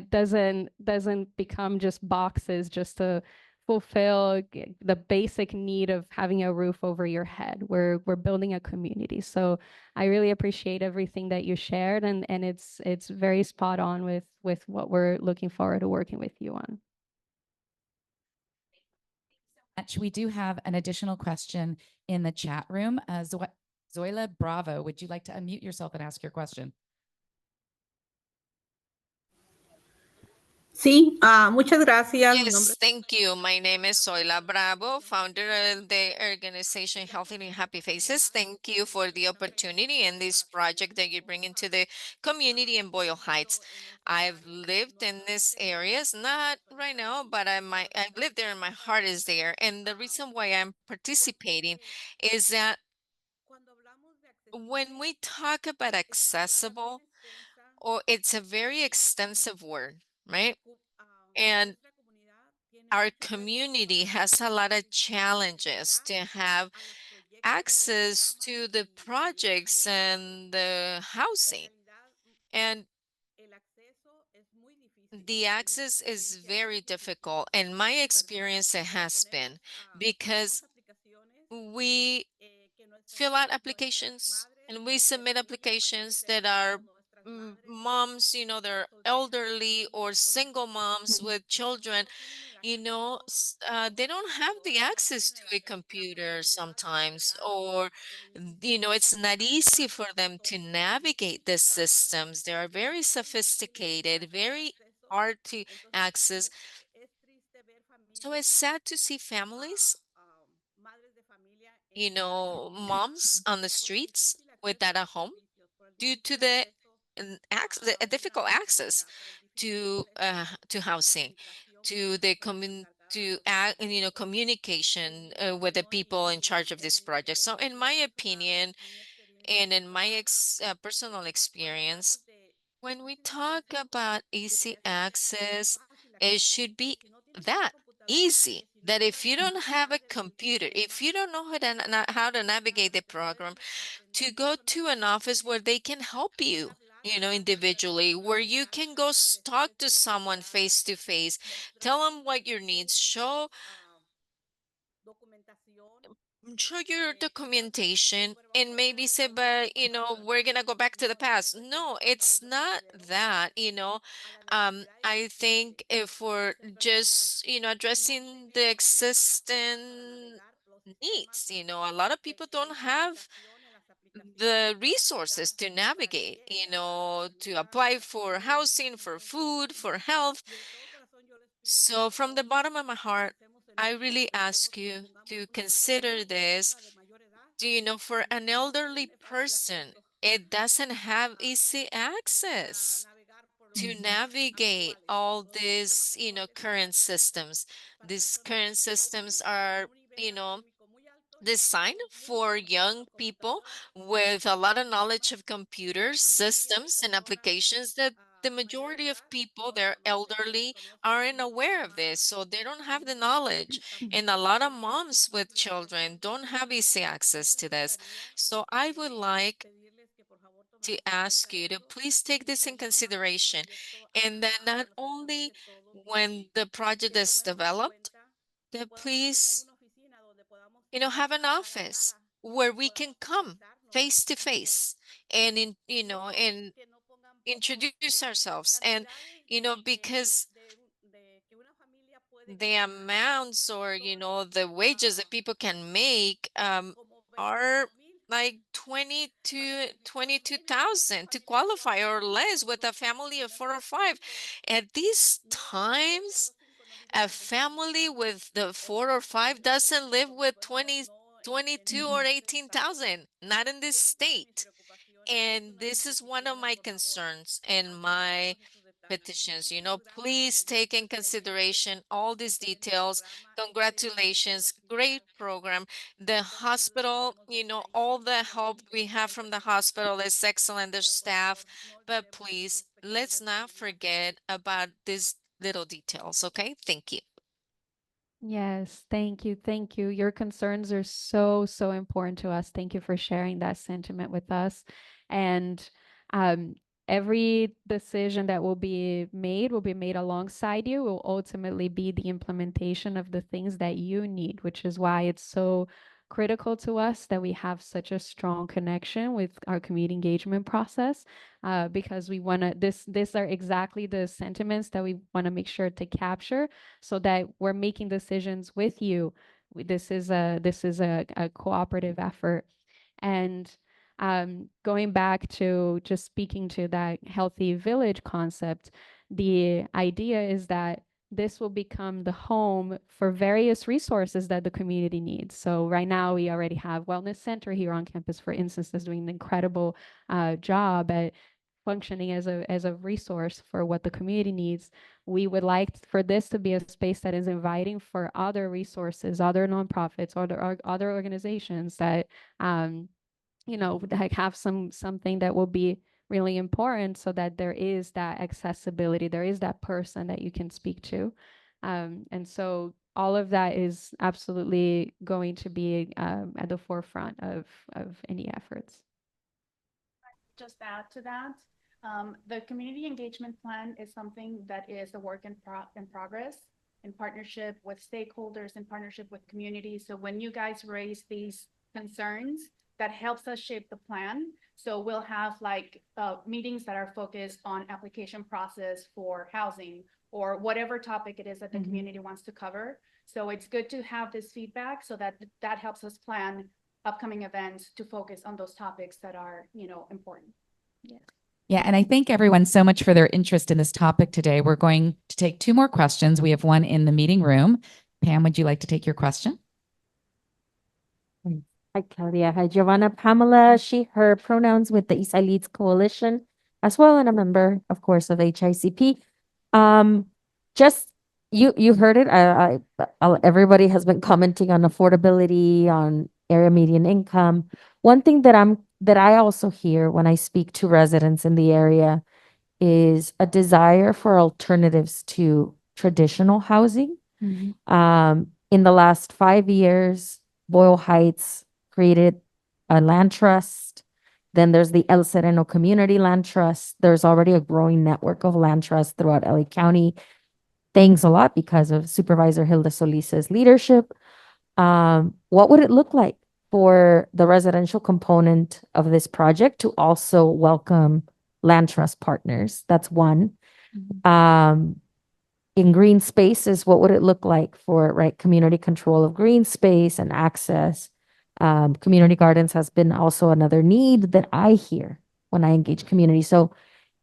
doesn't become just boxes just to fulfill the basic need of having a roof over your head. We're building a community. So I really appreciate everything that you shared, and it's very spot on with what we're looking forward to working with you on. We do have an additional question in the chat room. Zoila Bravo, would you like to unmute yourself and ask your question? Sí, muchas gracias. Yes, thank you. My name is Zoila Bravo, founder of the organization Healthy and Happy Faces. Thank you for the opportunity and this project that you bring into the community in Boyle Heights. I've lived in this areas, not right now, but I've lived there and my heart is there. And the reason why I'm participating is that when we talk about accessible, or it's a very extensive word, right? And our community has a lot of challenges to have access to the projects and the housing. And the access is very difficult. And my experience it has been because we fill out applications and we submit applications that are moms, they're elderly or single moms with children, they don't have the access to a computer sometimes, or, it's not easy for them to navigate the systems. They are very sophisticated, very hard to access. So it's sad to see families, moms on the streets without a home due to the difficult access to housing, to the communication with the people in charge of this project. So in my opinion, and in my personal experience, when we talk about easy access, it should be that easy. That if you don't have a computer, if you don't know how to navigate the program, to go to an office where they can help you, individually, where you can go talk to someone face to face, tell them what your needs, show your documentation, and maybe say, but we're gonna go back to the past. No, it's not that. I think if we're just addressing the existing needs, a lot of people don't have the resources to navigate, to apply for housing, for food, for health. So from the bottom of my heart, I really ask you to consider this. Do you know, for an elderly person, it doesn't have easy access to navigate all these, current systems. These current systems are, you know, designed for young people with a lot of knowledge of computers, systems, and applications that the majority of people, they're elderly, aren't aware of this. So they don't have the knowledge. And a lot of moms with children don't have easy access to this. So I would like to ask you to please take this in consideration. And then not only when the project is developed, that please have an office where we can come face to face and and introduce ourselves. And because the amounts, or the wages that people can make are like 20 to 22,000 to qualify, or less with a family of 4 or 5. At these times, a family with the 4 or 5 doesn't live with 20, 22 or 18,000, not in this state. And this is one of my concerns and my petitions. Please take in consideration all these details. Congratulations, great program. The hospital, all the help we have from the hospital is excellent, their staff, but please, let's not forget about these little details, okay? Thank you. Yes, thank you. Thank you. Your concerns are so, so important to us. Thank you for sharing that sentiment with us. And um, every decision that will be made alongside you, will ultimately be the implementation of the things that you need, which is why it's so critical to us that we have such a strong connection with our community engagement process, because we want to, these are exactly the sentiments that we want to make sure to capture, so that we're making decisions with you. This is a cooperative effort. And going back to just speaking to that healthy village concept, the idea is that this will become the home for various resources that the community needs. So right now we already have Wellness Center here on campus, for instance, that's doing an incredible job at functioning as a resource for what the community needs. We would like for this to be a space that is inviting for other resources, other nonprofits, other organizations that like have something that will be really important so that there is that accessibility, there is that person that you can speak to. And so all of that is absolutely going to be at the forefront of any efforts. Just add to that, the community engagement plan is something that is a work in progress in partnership with stakeholders, in partnership with communities. So when you guys raise these concerns, that helps us shape the plan. So we'll have like meetings that are focused on application process for housing or whatever topic it is that the community wants to cover. So it's good to have this feedback so that that helps us plan upcoming events to focus on those topics that are, important. Yeah. Yeah, and I thank everyone so much for their interest in this topic today. We're going to take 2 more questions. We have one in the meeting room. Pam, would you like to take your question? Hi, Claudia. Hi, Giovanna. Pamela, she, her pronouns with the Eastside Leads Coalition as well, and a member, of course, of HICP. Just you heard it. Everybody has been commenting on affordability, on area median income. One thing that I also hear when I speak to residents in the area is a desire for alternatives to traditional housing. In the last 5 years, Boyle Heights created a land trust. Then there's the El Sereno Community Land Trust. There's already a growing network of land trusts throughout LA County. Thanks a lot because of Supervisor Hilda Solis's leadership. What would it look like for the residential component of this project to also welcome land trust partners? That's one. In green spaces, what would it look like for community control of green space and access? Community gardens has been also another need that I hear when I engage community. So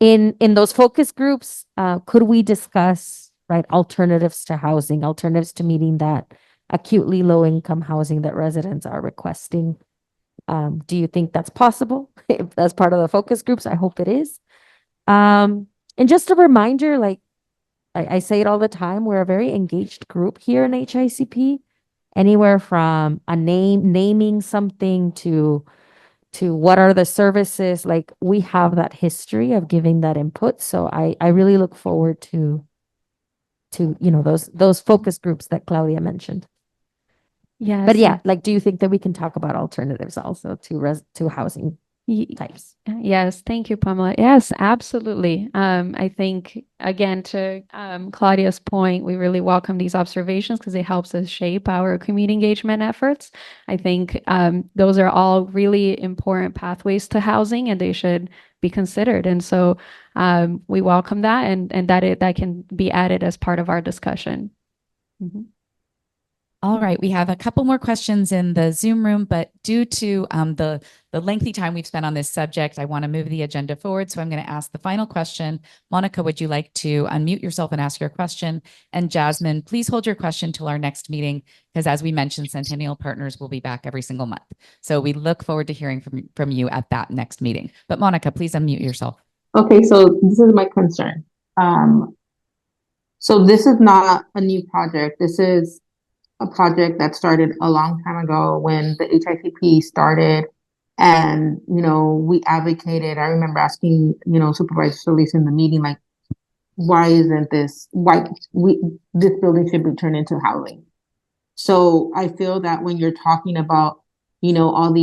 in those focus groups, could we discuss alternatives to housing, alternatives to meeting that acutely low income housing that residents are requesting? Do you think that's possible? If that's part of the focus groups, I hope it is. And just a reminder, I say it all the time, we're a very engaged group here in HICP, anywhere from naming something to what are the services. We have that history of giving that input. So I really look forward to those focus groups that Claudia mentioned. Yes. But yeah, do you think that we can talk about alternatives also to housing types? Yes, thank you, Pamela. Yes, absolutely. I think, again, to Claudia's point, we really welcome these observations because it helps us shape our community engagement efforts. I think those are all really important pathways to housing, and they should be considered. And so we welcome that, and that can be added as part of our discussion. All right, we have a couple more questions in the Zoom room, but due to the lengthy time we've spent on this subject, I want to move the agenda forward. So I'm going to ask the final question. Monica, would you like to unmute yourself and ask your question? And Jasmine, please hold your question till our next meeting, because as we mentioned, Centennial Partners will be back every single month. So we look forward to hearing from you at that next meeting. But Monica, please unmute yourself. Okay, so this is my concern. So this is not a new project. This is a project that started a long time ago when the HICP started, and we advocated. I remember asking Supervisor Solis in the meeting, why isn't this this building should be turned into housing? So I feel that when you're talking about all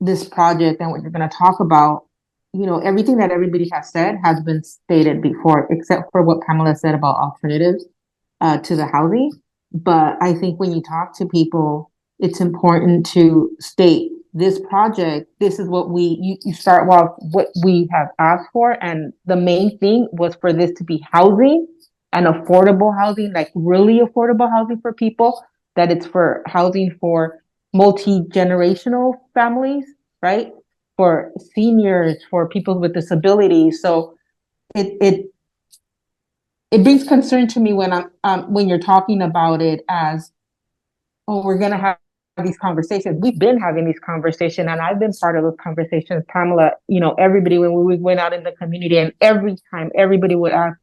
this project and what you're going to talk about, everything that everybody has said has been stated before, except for what Pamela said about alternatives to the housing. But I think when you talk to people, it's important to state this project. This is what you start with what we have asked for. And the main thing was for this to be housing and affordable housing, really affordable housing for people, that it's for housing for multi-generational families, right? For seniors, for people with disabilities. So it brings concern to me when you're talking about it as, oh, we're gonna have these conversations. We've been having these conversations, and I've been part of those conversations. Pamela, everybody, when we went out in the community, and every time everybody would ask,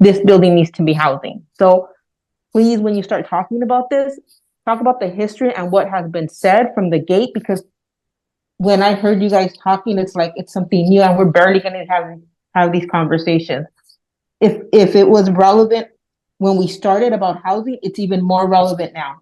this building needs to be housing. So please, when you start talking about this, talk about the history and what has been said from the gate, because when I heard you guys talking, it's like it's something new and we're barely gonna have these conversations. If it was relevant when we started about housing, it's even more relevant now,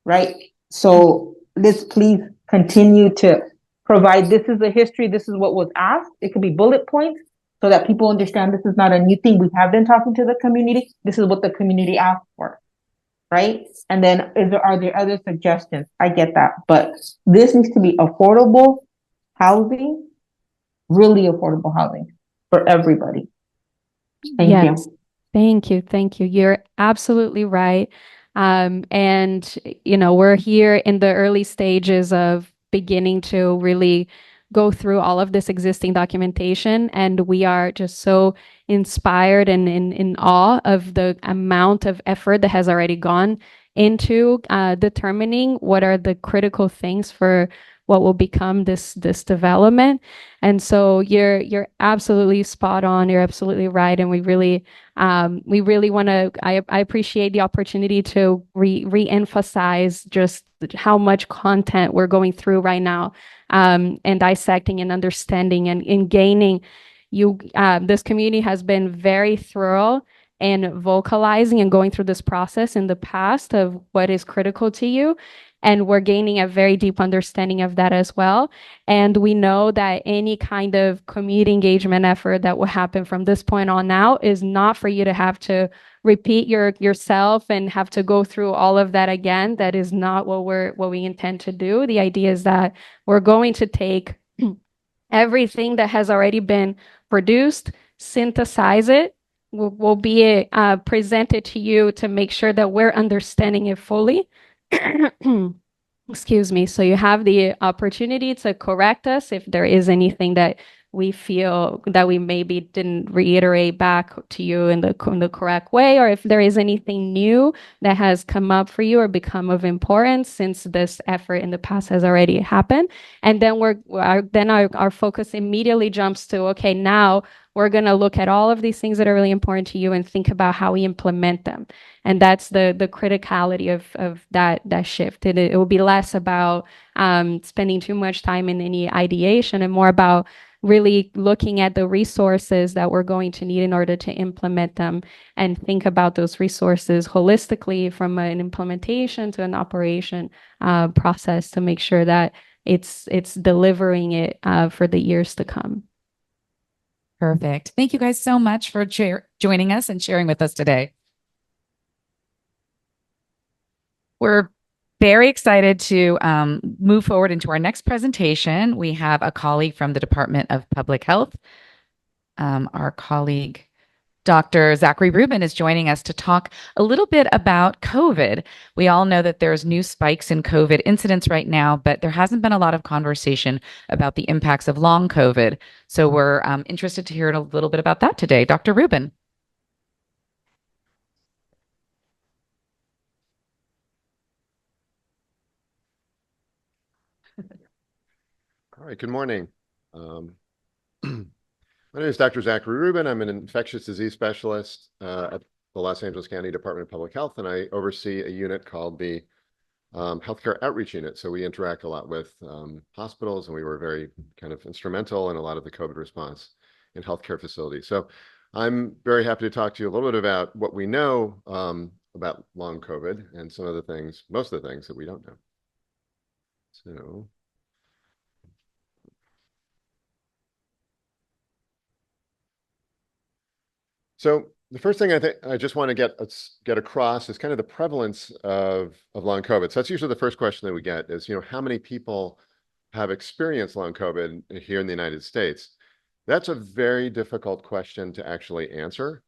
right? So let's please continue to provide, this is the history, this is what was asked. It could be bullet points so that people understand this is not a new thing. We have been talking to the community. This is what the community asked for, right? And then are there other suggestions? I get that, but this needs to be affordable housing, really affordable housing for everybody. Thank you. Yes. Thank you. Thank you. You're absolutely right. And, we're here in the early stages of beginning to really go through all of this existing documentation. And we are just so inspired and in awe of the amount of effort that has already gone into determining what are the critical things for what will become this development. And so you're absolutely spot on. You're absolutely right. And we really want to, I appreciate the opportunity to re-emphasize just how much content we're going through right now, and dissecting and understanding and gaining. This community has been very thorough and vocalizing and going through this process in the past of what is critical to you. And we're gaining a very deep understanding of that as well. And we know that any kind of community engagement effort that will happen from this point on out is not for you to have to repeat yourself and have to go through all of that again. That is not what we intend to do. The idea is that we're going to take everything that has already been produced, synthesize it, will be presented to you to make sure that we're understanding it fully. Excuse me. So you have the opportunity to correct us if there is anything that we feel that we maybe didn't reiterate back to you in the correct way, or if there is anything new that has come up for you or become of importance since this effort in the past has already happened. And then our focus immediately jumps to, okay, now we're going to look at all of these things that are really important to you and think about how we implement them. And that's the criticality of that shift. It will be less about spending too much time in any ideation and more about really looking at the resources that we're going to need in order to implement them and think about those resources holistically from an implementation to an operation process to make sure that it's delivering it for the years to come. Perfect. Thank you guys so much for joining us and sharing with us today. We're very excited to move forward into our next presentation. We have a colleague from the Department of Public Health. Our colleague, Dr. Zachary Rubin, is joining us to talk a little bit about COVID. We all know that there's new spikes in COVID incidents right now, but there hasn't been a lot of conversation about the impacts of long COVID. So we're interested to hear a little bit about that today. Dr. Rubin. All right, good morning. My name is Dr. Zachary Rubin. I'm an infectious disease specialist at the Los Angeles County Department of Public Health, and I oversee a unit called the Healthcare Outreach Unit. So we interact a lot with hospitals, and we were very kind of instrumental in a lot of the COVID response in healthcare facilities. So I'm very happy to talk to you a little bit about what we know about long COVID and some of the things, most of the things that we don't know. So the first thing I think I just want to get across is kind of the prevalence of long COVID. So that's usually the first question that we get is, how many people have experienced long COVID here in the United States? That's a very difficult question to actually answer.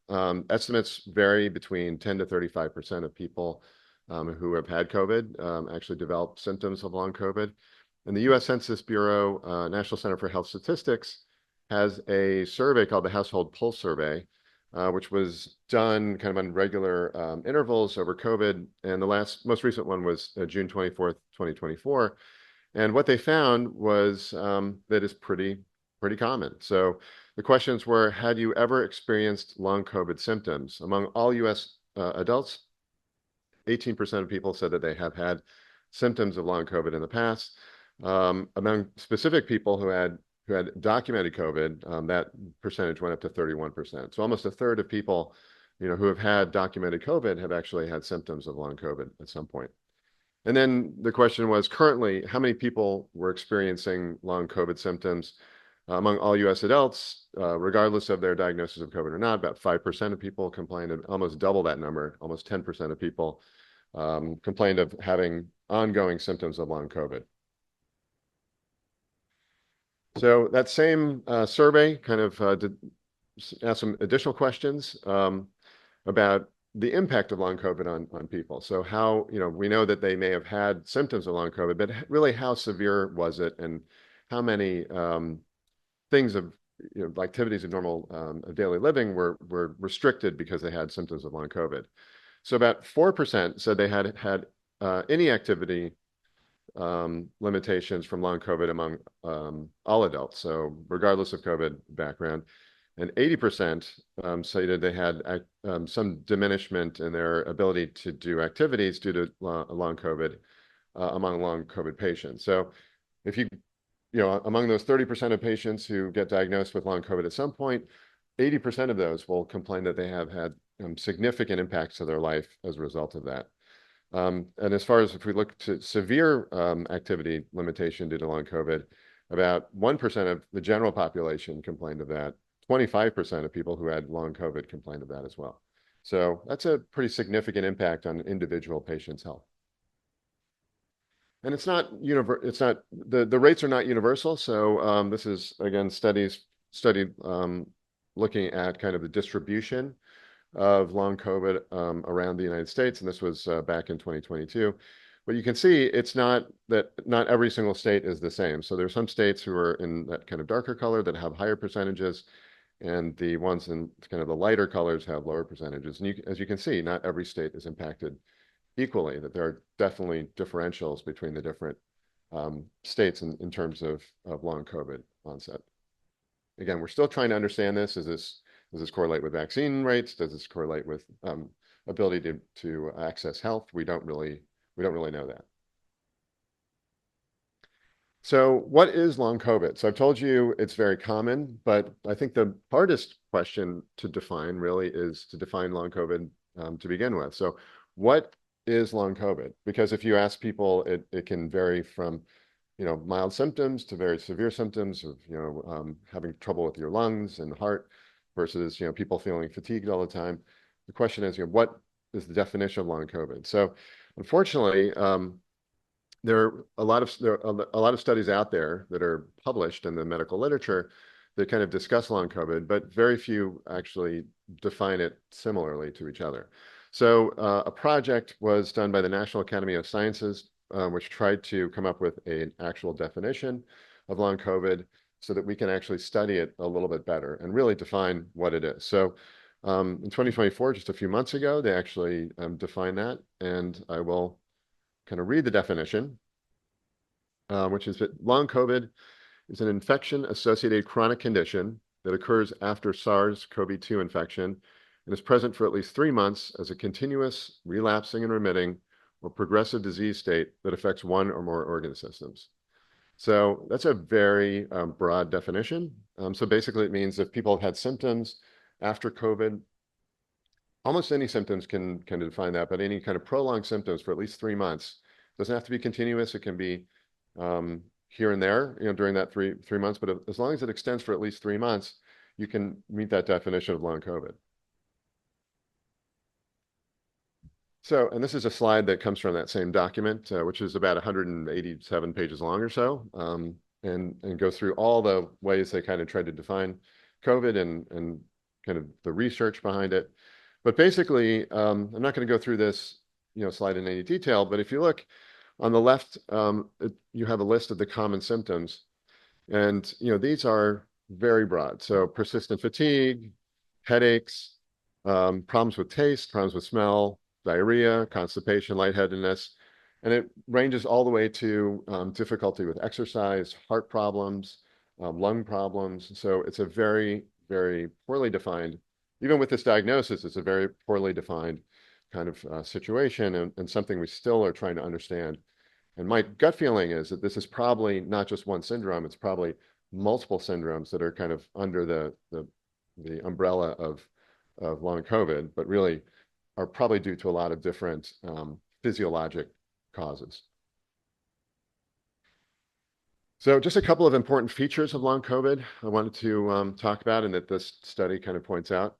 Estimates vary between 10 to 35% of people who have had COVID actually develop symptoms of long COVID. And the U.S. Census Bureau, National Center for Health Statistics, has a survey called the Household Pulse Survey, which was done kind of on regular intervals over COVID. And the most recent one was June 24th, 2024. And what they found was that it's pretty common. So the questions were, had you ever experienced long COVID symptoms? Among all U.S. Adults, 18% of people said that they have had symptoms of long COVID in the past. Among specific people who had documented COVID, that percentage went up to 31%. So almost a third of people, who have had documented COVID have actually had symptoms of long COVID at some point. And then the question was, currently, how many people were experiencing long COVID symptoms? Among all US adults, regardless of their diagnosis of COVID or not, about 5% of people complained, of almost double that number, almost 10% of people complained of having ongoing symptoms of long COVID. So that same survey kind of asked some additional questions about the impact of long COVID on people. So how, we know that they may have had symptoms of long COVID, but really how severe was it, and how many things of, activities of normal of daily living were restricted because they had symptoms of long COVID. So about 4% said they had any activity limitations from long COVID among all adults, so regardless of COVID background. And 80% cited they had some diminishment in their ability to do activities due to long COVID among long COVID patients. So if among those 30% of patients who get diagnosed with long COVID at some point, 80% of those will complain that they have had significant impacts to their life as a result of that. And as far as if we look to severe activity limitation due to long COVID, about 1% of the general population complained of that. 25% of people who had long COVID complained of that as well. So that's a pretty significant impact on an individual patient's health. And the rates are not universal. So this is, again, studied looking at kind of the distribution of long COVID around the United States, and this was back in 2022. But you can see it's not every single state is the same. So there's some states who are in that kind of darker color that have higher percentages, and the ones in kind of the lighter colors have lower percentages. And as you can see, not every state is impacted equally, that there are definitely differentials between the different states in terms of long COVID onset. Again, we're still trying to understand this. Does this correlate with vaccine rates? Does this correlate with ability to access health? We don't really know that. So what is long COVID? So I've told you it's very common, but I think the hardest question to define really is to define long COVID to begin with. So what is long COVID? Because if you ask people, it can vary from mild symptoms to very severe symptoms of having trouble with your lungs and heart, versus people feeling fatigued all the time. The question is, what is the definition of long COVID? So unfortunately, there are a lot of studies out there that are published in the medical literature that kind of discuss long COVID, but very few actually define it similarly to each other. So a project was done by the National Academy of Sciences, which tried to come up with an actual definition of long COVID so that we can actually study it a little bit better and really define what it is. So in 2024, just a few months ago, they actually defined that, and I will kind of read the definition, which is that long COVID is an infection-associated chronic condition that occurs after SARS-CoV-2 infection and is present for at least 3 months as a continuous, relapsing and remitting, or progressive disease state that affects one or more organ systems. So that's a very broad definition. So basically it means if people have had symptoms after COVID, almost any symptoms can define that, but any kind of prolonged symptoms for at least 3 months. Doesn't have to be continuous. It can be here and there, during that three months. But as long as it extends for at least 3 months, you can meet that definition of long COVID. So, and this is a slide that comes from that same document, which is about 187 pages long or so, and goes through all the ways they kind of tried to define COVID and kind of the research behind it. But basically, I'm not going to go through this slide in any detail, but if you look on the left, you have a list of the common symptoms, and these are very broad. So persistent fatigue, headaches, problems with taste, problems with smell, diarrhea, constipation, lightheadedness, and it ranges all the way to difficulty with exercise, heart problems, lung problems. So it's a very, very poorly defined, even with this diagnosis, it's a very poorly defined kind of situation, and something we still are trying to understand And my gut feeling is that this is probably not just one syndrome, it's probably multiple syndromes that are kind of under the umbrella of long COVID, but really are probably due to a lot of different physiologic causes. So just a couple of important features of long COVID I wanted to talk about, and that this study kind of points out,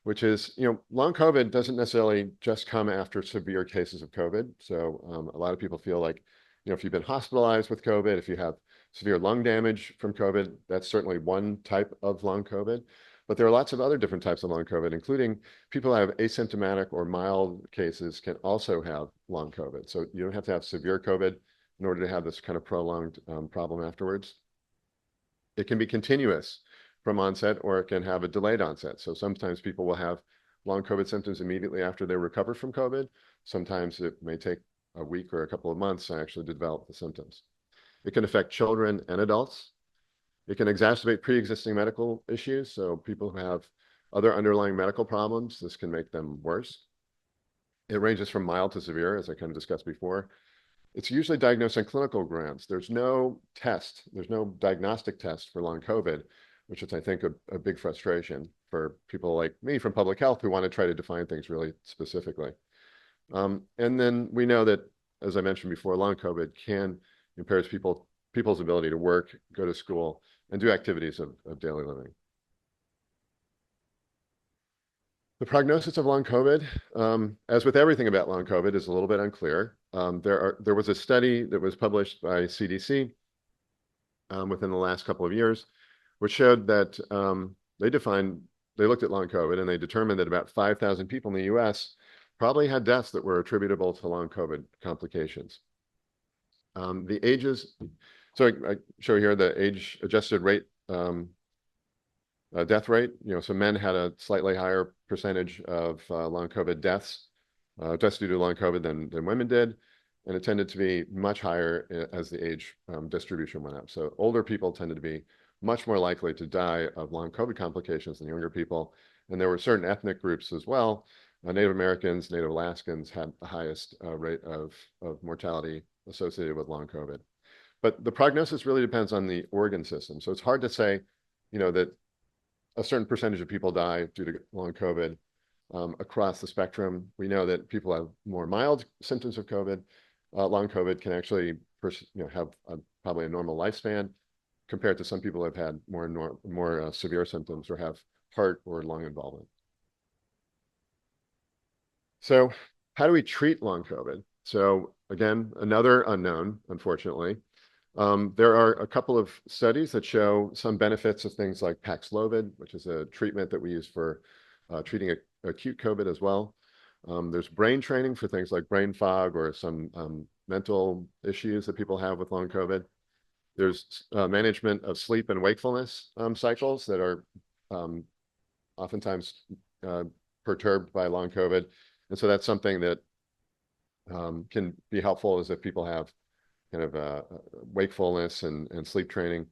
which is, long COVID doesn't necessarily just come after severe cases of COVID. So a lot of people feel like, if you've been hospitalized with COVID, if you have severe lung damage from COVID, that's certainly one type of long COVID. But there are lots of other different types of long COVID, including people who have asymptomatic or mild cases can also have long COVID. So you don't have to have severe COVID in order to have this kind of prolonged problem afterwards. It can be continuous from onset, or it can have a delayed onset. So sometimes people will have long COVID symptoms immediately after they recover from COVID. Sometimes it may take a week or a couple of months actually to develop the symptoms. It can affect children and adults. It can exacerbate pre-existing medical issues. So people who have other underlying medical problems, this can make them worse. It ranges from mild to severe, as I kind of discussed before. It's usually diagnosed on clinical grounds. There's no test, there's no diagnostic test for long COVID, which is, I think, a big frustration for people like me from public health who want to try to define things really specifically. And then we know that, as I mentioned before, long COVID impairs people's ability to work, go to school, and do activities of daily living. The prognosis of long COVID, as with everything about long COVID, is a little bit unclear. There was a study that was published by CDC within the last couple of years, which showed that they looked at long COVID and they determined that about 5,000 people in the US probably had deaths that were attributable to long COVID complications. The ages, so I show here the age-adjusted rate, death rate. So men had a slightly higher percentage of long COVID deaths due to long COVID than women did. And it tended to be much higher as the age distribution went up. So older people tended to be much more likely to die of long COVID complications than younger people. And there were certain ethnic groups as well. Native Americans, Native Alaskans had the highest rate of mortality associated with long COVID. But the prognosis really depends on the organ system. So it's hard to say, that a certain percentage of people die due to long COVID across the spectrum. We know that people have more mild symptoms of COVID. Long COVID can actually have probably a normal lifespan compared to some people who have had more severe symptoms or have heart or lung involvement. So how do we treat long COVID? So again, another unknown, unfortunately. There are a couple of studies that show some benefits of things like Paxlovid, which is a treatment that we use for treating acute COVID as well. There's brain training for things like brain fog or some mental issues that people have with long COVID. There's management of sleep and wakefulness cycles that are oftentimes perturbed by long COVID. And so that's something that can be helpful, is if people have kind of wakefulness and sleep training.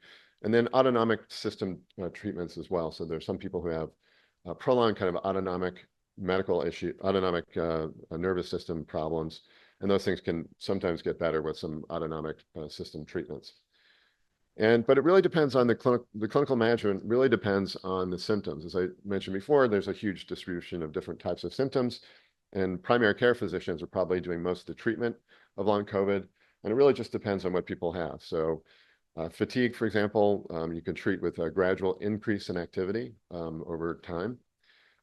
And then autonomic system treatments as well. So there's some people who have prolonged kind of autonomic nervous system problems. And those things can sometimes get better with some autonomic system treatments. But it really depends on the clinical management really depends on the symptoms. As I mentioned before, there's a huge distribution of different types of symptoms, and primary care physicians are probably doing most of the treatment of long COVID. And it really just depends on what people have. So fatigue, for example, you can treat with a gradual increase in activity over time.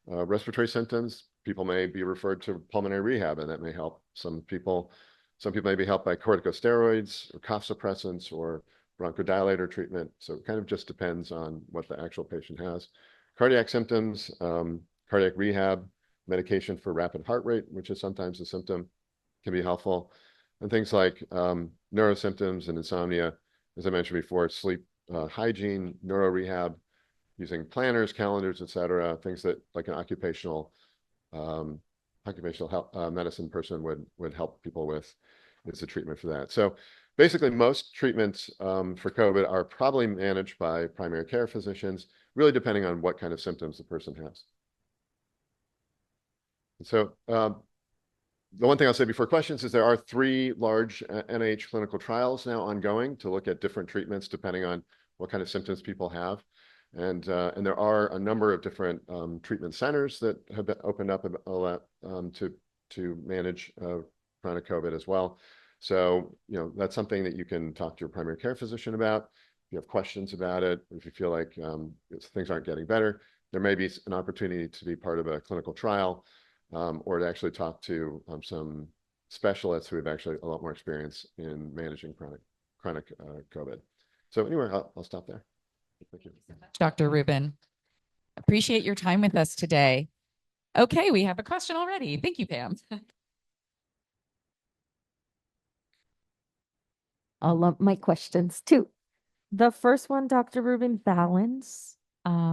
Respiratory symptoms, people may be referred to pulmonary rehab, and that may help. Some people may be helped by corticosteroids or cough suppressants or bronchodilator treatment. So it kind of just depends on what the actual patient has. Cardiac symptoms, cardiac rehab, medication for rapid heart rate, which is sometimes a symptom, can be helpful. And things like neurosymptoms and insomnia, as I mentioned before, sleep hygiene, neuro rehab, using planners, calendars, etc., things that like an occupational health, medicine person would help people with, is the treatment for that. So basically, most treatments for COVID are probably managed by primary care physicians, really depending on what kind of symptoms the person has. And so the one thing I'll say before questions is there are 3 large NIH clinical trials now ongoing to look at different treatments depending on what kind of symptoms people have. And there are a number of different treatment centers that have been opened up to manage chronic COVID as well. So, that's something that you can talk to your primary care physician about. If you have questions about it, if you feel like things aren't getting better, there may be an opportunity to be part of a clinical trial or to actually talk to some specialists who have actually a lot more experience in managing chronic COVID. So anyway, I'll stop there. Thank you. Dr. Rubin. Appreciate your time with us today. Okay, we have a question already. Thank you, Pam. All of my questions too. The first one, Dr. Rubin, balance.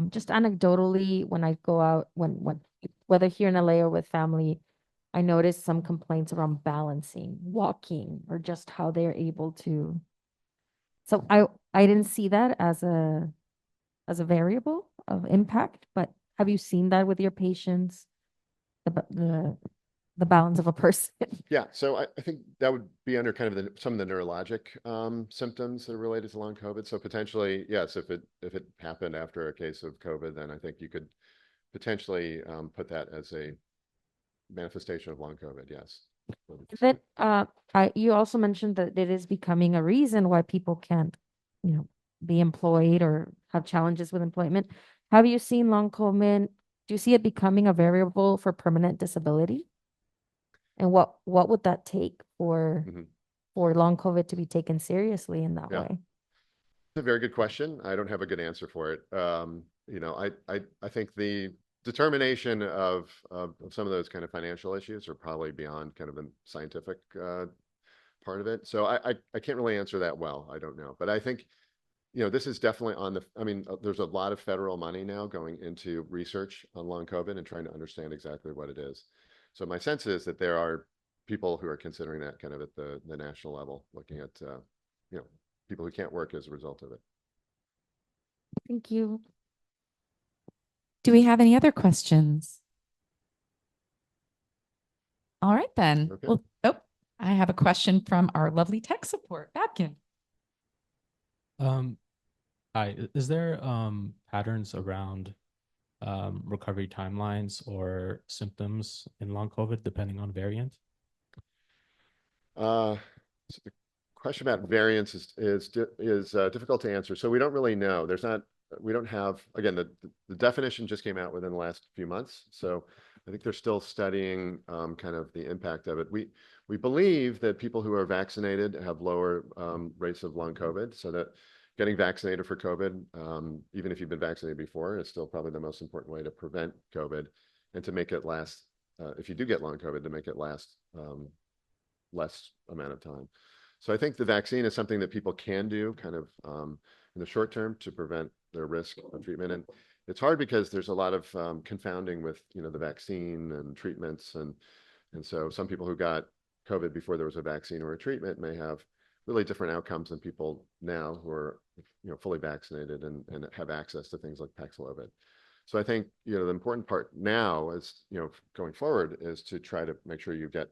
Just anecdotally, when I go out, when whether here in LA or with family, I noticed some complaints around balancing, walking, or just how they're able to. So I didn't see that as a variable of impact, but have you seen that with your patients? The balance of a person. Yeah, so I think that would be under kind of some of the neurologic symptoms that are related to long COVID. So potentially, yes, if it happened after a case of COVID, then I think you could potentially put that as a manifestation of long COVID. Yes. Then you also mentioned that it is becoming a reason why people can't, be employed or have challenges with employment. Have you seen long COVID? Do you see it becoming a variable for permanent disability? And what would that take for long COVID to be taken seriously in that way? It's a very good question. I don't have a good answer for it. I think the determination of some of those kind of financial issues are probably beyond kind of the scientific part of it. So I can't really answer that well. I don't know. But I think, this is definitely there's a lot of federal money now going into research on long COVID and trying to understand exactly what it is. So my sense is that there are people who are considering that kind of at the national level, looking at, people who can't work as a result of it. Thank you. Do we have any other questions? All right, then. Okay. Well, I have a question from our lovely tech support, Babkin. Hi, is there patterns around recovery timelines or symptoms in long COVID depending on variant? So the question about variants is difficult to answer. So we don't really know. We don't have, again, the definition just came out within the last few months. So I think they're still studying kind of the impact of it. We believe that people who are vaccinated have lower rates of long COVID, so that getting vaccinated for COVID, even if you've been vaccinated before, is still probably the most important way to prevent COVID and to make it last, if you do get long COVID, to make it last less amount of time. So I think the vaccine is something that people can do kind of in the short term to prevent their risk of treatment. And it's hard because there's a lot of confounding with, the vaccine and treatments. And so some people who got COVID before there was a vaccine or a treatment may have really different outcomes than people now who are, fully vaccinated and have access to things like Paxlovid. So I think, the important part now is, going forward is to try to make sure you get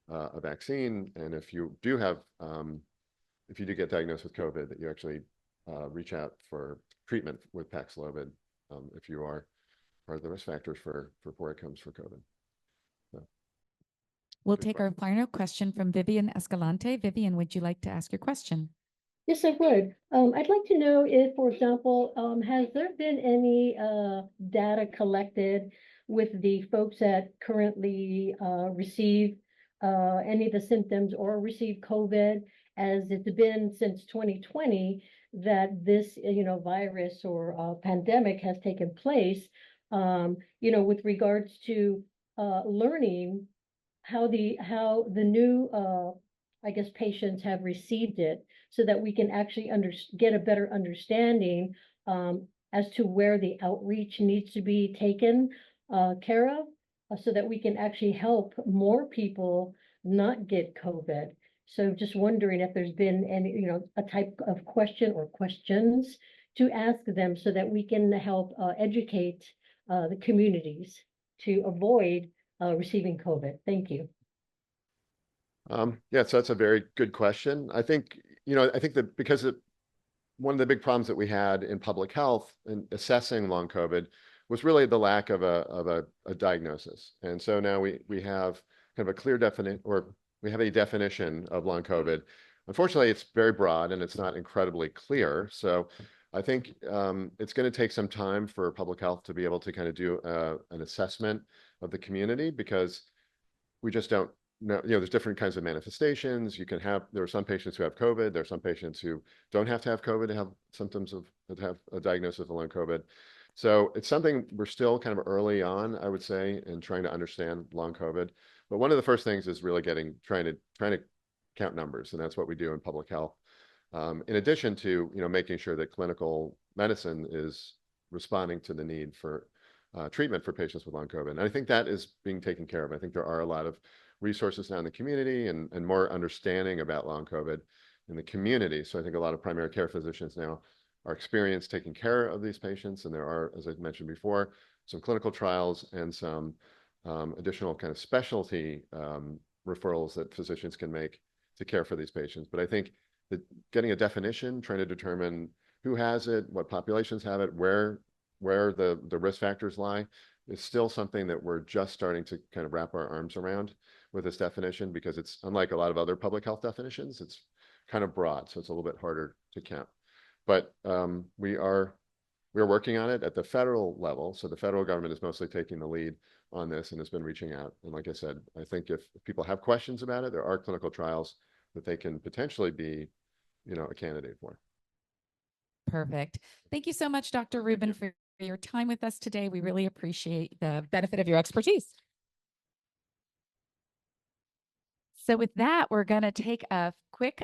a vaccine. And if you do get diagnosed with COVID, that you actually reach out for treatment with Paxlovid if you are part of the risk factors for poor outcomes for COVID. So, we'll take our final question from Vivian Escalante. Vivian, would you like to ask your question? Yes, I would. I'd like to know if, for example, has there been any data collected with the folks that currently receive any of the symptoms or receive COVID, as it's been since 2020 that this, virus or pandemic has taken place, with regards to learning how the new, patients have received it, so that we can actually get a better understanding as to where the outreach needs to be taken care of, so that we can actually help more people not get COVID. So just wondering if there's been any, a type of question or questions to ask them so that we can help educate the communities to avoid receiving COVID. Thank you. Yeah, so that's a very good question. I think, I think that because one of the big problems that we had in public health in assessing long COVID was really the lack of a diagnosis. And so now we have kind of a clear definition, or we have a definition of long COVID. Unfortunately, it's very broad and it's not incredibly clear. So I think it's going to take some time for public health to be able to kind of do an assessment of the community, because we just don't know, there's different kinds of manifestations. There are some patients who have COVID. There are some patients who don't have to have COVID to have symptoms to have a diagnosis of long COVID. So it's something we're still kind of early on, I would say, in trying to understand long COVID. But one of the first things is really trying to count numbers, and that's what we do in public health. In addition to, making sure that clinical medicine is responding to the need for treatment for patients with long COVID. And I think that is being taken care of. I think there are a lot of resources now in the community and more understanding about long COVID in the community. So I think a lot of primary care physicians now are experienced taking care of these patients. And there are, as I mentioned before, some clinical trials and some additional kind of specialty referrals that physicians can make to care for these patients. But I think that getting a definition, trying to determine who has it, what populations have it, where the risk factors lie, is still something that we're just starting to kind of wrap our arms around with this definition, because it's unlike a lot of other public health definitions, it's kind of broad, so it's a little bit harder to count. But we are working on it at the federal level. So the federal government is mostly taking the lead on this and has been reaching out. And like I said, I think if people have questions about it, there are clinical trials that they can potentially be, a candidate for. Perfect. Thank you so much, Dr. Rubin, for your time with us today. We really appreciate the benefit of your expertise. So with that, we're going to take a quick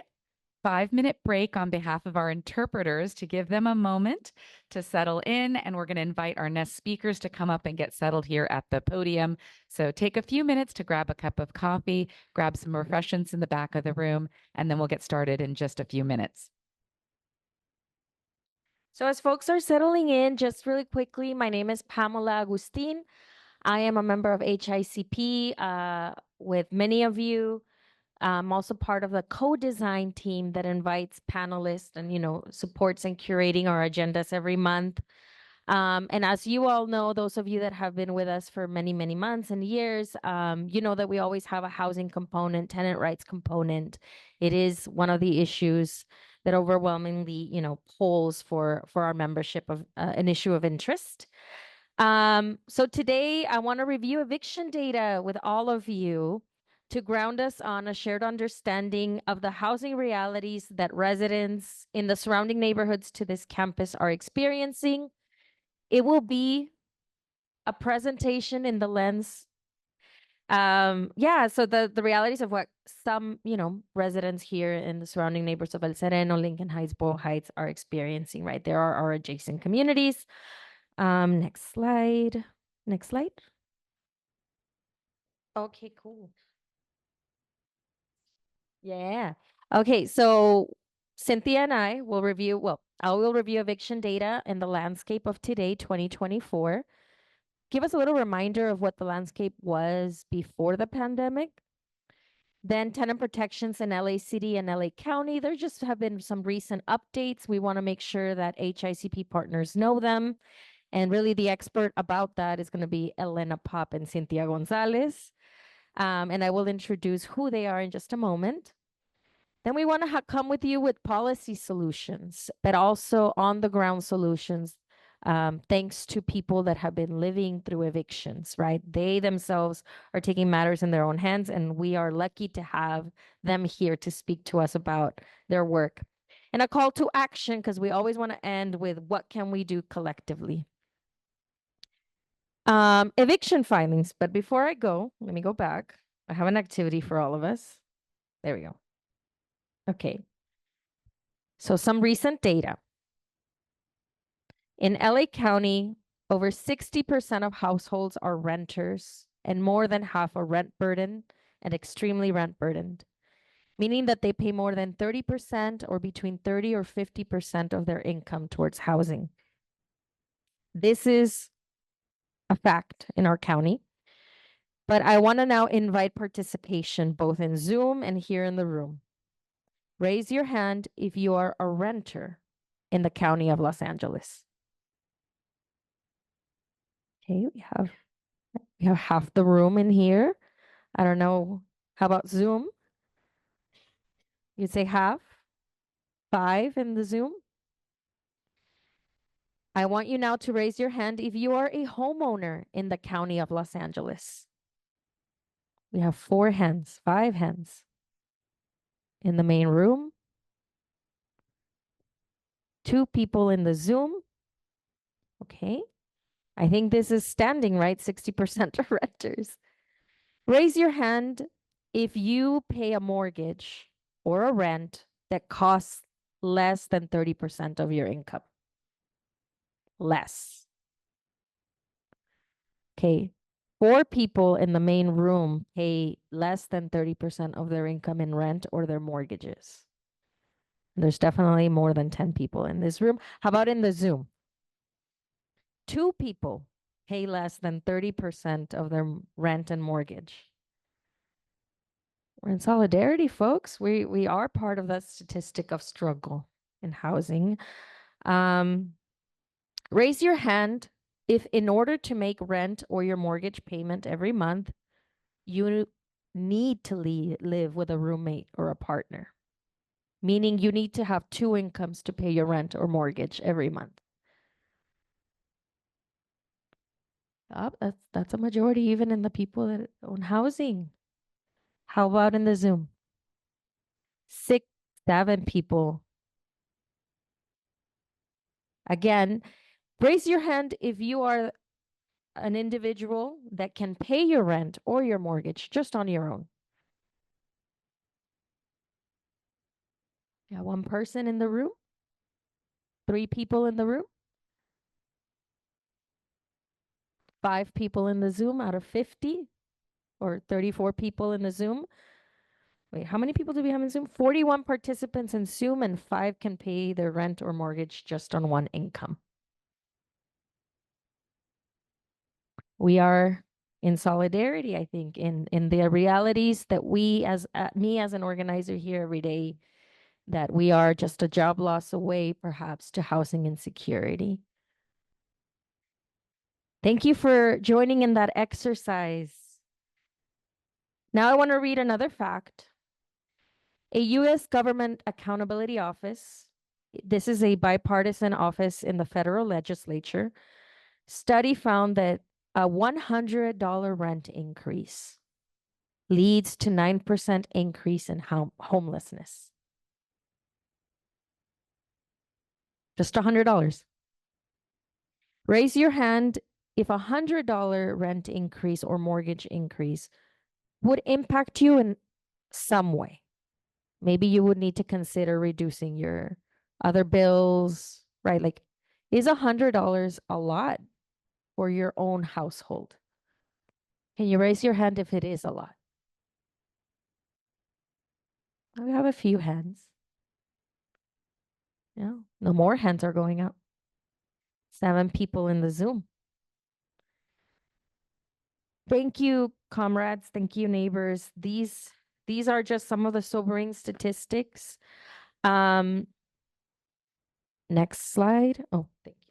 5-minute break on behalf of our interpreters to give them a moment to settle in. And we're going to invite our next speakers to come up and get settled here at the podium. So take a few minutes to grab a cup of coffee, grab some refreshments in the back of the room, and then we'll get started in just a few minutes. So as folks are settling in, just really quickly, my name is Pamela Agustin. I am a member of HICP with many of you. I'm also part of the co-design team that invites panelists and, supports and curating our agendas every month. And as you all know, those of you that have been with us for many, many months and years, you know that we always have a housing component, tenant rights component. It is one of the issues that overwhelmingly, polls for our membership of an issue of interest. So today I want to review eviction data with all of you to ground us on a shared understanding of the housing realities that residents in the surrounding neighborhoods to this campus are experiencing. It will be a presentation in the lens. So the realities of what some, residents here in the surrounding neighborhoods of El Sereno, Lincoln Heights, Boyle Heights are experiencing, right? There are our adjacent communities. Next slide. Next slide. Okay, cool. Yeah. Okay, so Cynthia and I will review, I will review eviction data in the landscape of today, 2024. Give us a little reminder of what the landscape was before the pandemic. Then tenant protections in LA City and LA County. There just have been some recent updates. We want to make sure that HICP partners know them. And really the expert about that is going to be Elena Pop and Cynthia Gonzalez. And I will introduce who they are in just a moment. Then we want to come with you with policy solutions, but also on the ground solutions, thanks to people that have been living through evictions, right? They themselves are taking matters in their own hands, and we are lucky to have them here to speak to us about their work. And a call to action, because we always want to end with what can we do collectively. Eviction filings, but before I go, let me go back. I have an activity for all of us. There we go. Okay. So some recent data. In LA County, over 60% of households are renters, and more than half are rent burdened and extremely rent burdened, meaning that they pay more than 30% or between 30 or 50% of their income towards housing. This is a fact in our county. But I want to now invite participation both in Zoom and here in the room. Raise your hand if you are a renter in the county of Los Angeles. Okay, we have half the room in here. I don't know. How about Zoom? You'd say half? 5 in the Zoom? I want you now to raise your hand if you are a homeowner in the county of Los Angeles. We have 4 hands, 5 hands. In the main room. 2 people in the Zoom. Okay. I think this is standing, right? 60% are renters. Raise your hand if you pay a mortgage or a rent that costs less than 30% of your income. Less. Okay. 4 people in the main room pay less than 30% of their income in rent or their mortgages. There's definitely more than 10 people in this room. How about in the Zoom? 2 people pay less than 30% of their rent and mortgage. We're in solidarity, folks. We are part of that statistic of struggle in housing. Raise your hand if in order to make rent or your mortgage payment every month, you need to live with a roommate or a partner. Meaning you need to have 2 incomes to pay your rent or mortgage every month. That's a majority even in the people that own housing. How about in the Zoom? 6, 7 people. Again, raise your hand if you are an individual that can pay your rent or your mortgage just on your own. Yeah, 1 person in the room. 3 people in the room. 5 people in the Zoom out of 50 or 34 people in the Zoom. Wait, how many people do we have in Zoom? 41 participants in Zoom and 5 can pay their rent or mortgage just on 1 income. We are in solidarity, I think, in the realities that we as me as an organizer here every day, that we are just a job loss away perhaps to housing insecurity. Thank you for joining in that exercise. Now I want to read another fact. A U.S. Government Accountability Office, this is a bipartisan office in the federal legislature, study found that a $100 rent increase leads to 9% increase in homelessness. Just $100. Raise your hand if a $100 rent increase or mortgage increase would impact you in some way. Maybe you would need to consider reducing your other bills, right? Like, is $100 a lot for your own household? Can you raise your hand if it is a lot? We have a few hands. Yeah, no more hands are going up. 7 people in the Zoom. Thank you, comrades. Thank you, neighbors. These are just some of the sobering statistics. Next slide. Oh, thank you.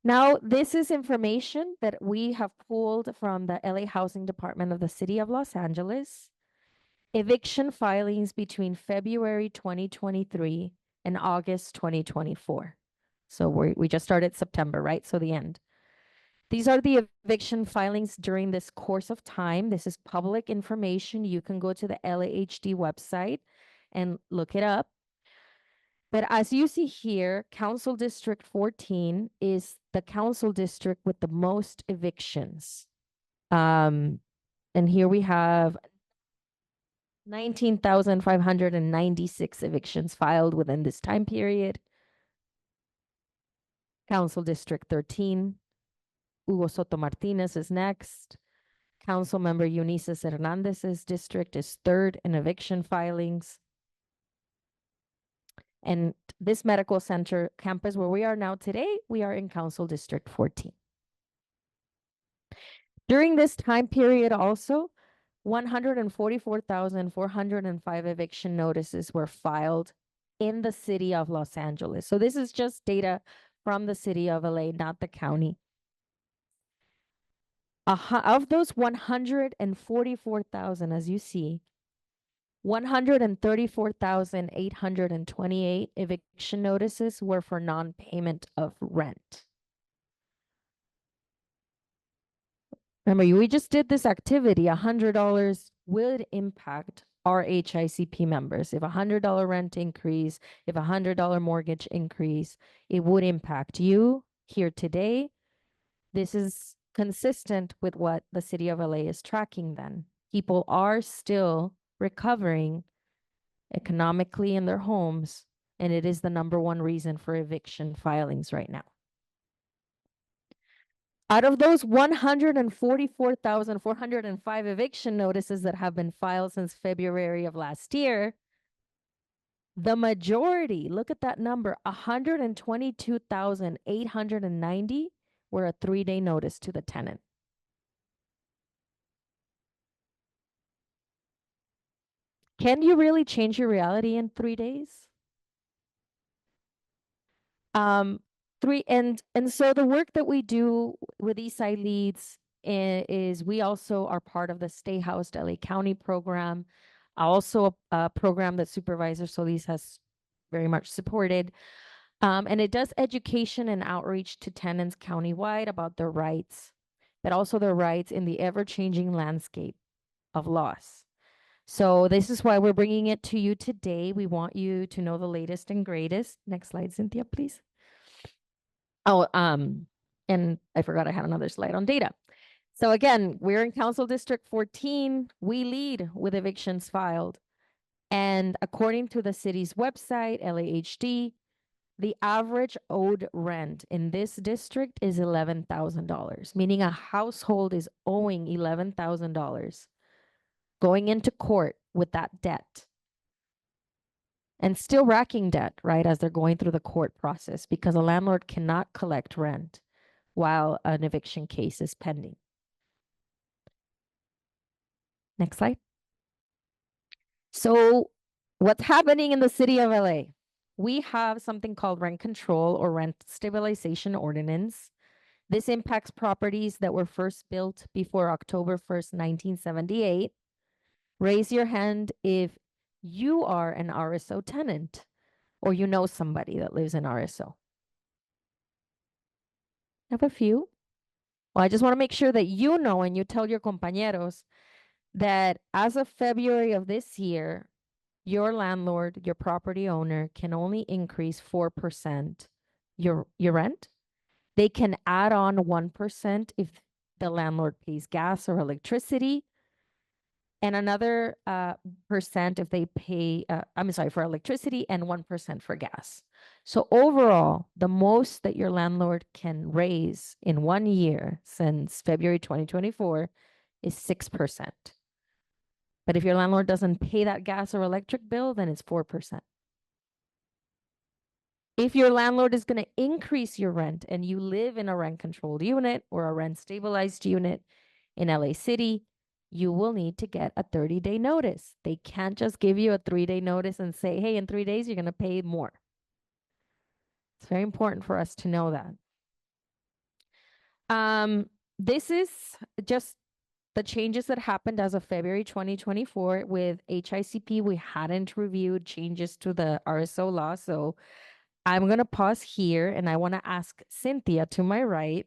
Now, this is information that we have pulled from the LA Housing Department of the City of Los Angeles. Eviction filings between February 2023 and August 2024. So we just started September, right? So the end. These are the eviction filings during this course of time. This is public information. You can go to the LAHD website and look it up. But as you see here, Council District 14 is the council district with the most evictions. And here we have 19,596 evictions filed within this time period. Council District 13, Hugo Soto Martinez is next. Council member Eunices Hernandez's district is 3rd in eviction filings. And this medical center campus where we are now today, we are in Council District 14. During this time period also, 144,405 eviction notices were filed in the city of Los Angeles. So this is just data from the city of LA, not the county. Of those 144,000, as you see, 134,828 eviction notices were for non-payment of rent. Remember, we just did this activity. $100 would impact our HICP members. If $100 rent increase, if $100 mortgage increase, it would impact you here today. This is consistent with what the city of LA is tracking then. People are still recovering economically in their homes, and it is the #1 reason for eviction filings right now. Out of those 144,405 eviction notices that have been filed since February of last year, the majority, look at that number, 122,890 were a 3-day notice to the tenant. Can you really change your reality in 3 days? So the work that we do with Eastside Leads is we also are part of the Stay Housed LA County program, also a program that Supervisor Solis has very much supported. And it does education and outreach to tenants countywide about their rights, but also their rights in the ever-changing landscape of loss. So this is why we're bringing it to you today. We want you to know the latest and greatest. Next slide, Cynthia, please. Oh, and I forgot I had another slide on data. So again, we're in Council District 14. We lead with evictions filed. And according to the city's website, LAHD, the average owed rent in this district is $11,000, meaning a household is owing $11,000, going into court with that debt. And still racking debt, right, as they're going through the court process because a landlord cannot collect rent while an eviction case is pending. Next slide. So what's happening in the city of LA? We have something called rent control or rent stabilization ordinance. This impacts properties that were first built before October 1st, 1978. Raise your hand if you are an RSO tenant or you know somebody that lives in RSO. I have a few. Well, I just want to make sure that you know and you tell your compañeros that as of February of this year, your landlord, your property owner can only increase 4% your rent. They can add on 1% if the landlord pays gas or electricity, and another percent if they pay, for electricity and 1% for gas. So overall, the most that your landlord can raise in 1 year since February 2024 is 6%. But if your landlord doesn't pay that gas or electric bill, then it's 4%. If your landlord is going to increase your rent and you live in a rent-controlled unit or a rent-stabilized unit in LA City, you will need to get a 30-day notice. They can't just give you a 3-day notice and say, hey, in 3 days, you're going to pay more. It's very important for us to know that. This is just the changes that happened as of February 2024 with HICP. We hadn't reviewed changes to the RSO law, so I'm going to pause here and I want to ask Cynthia to my right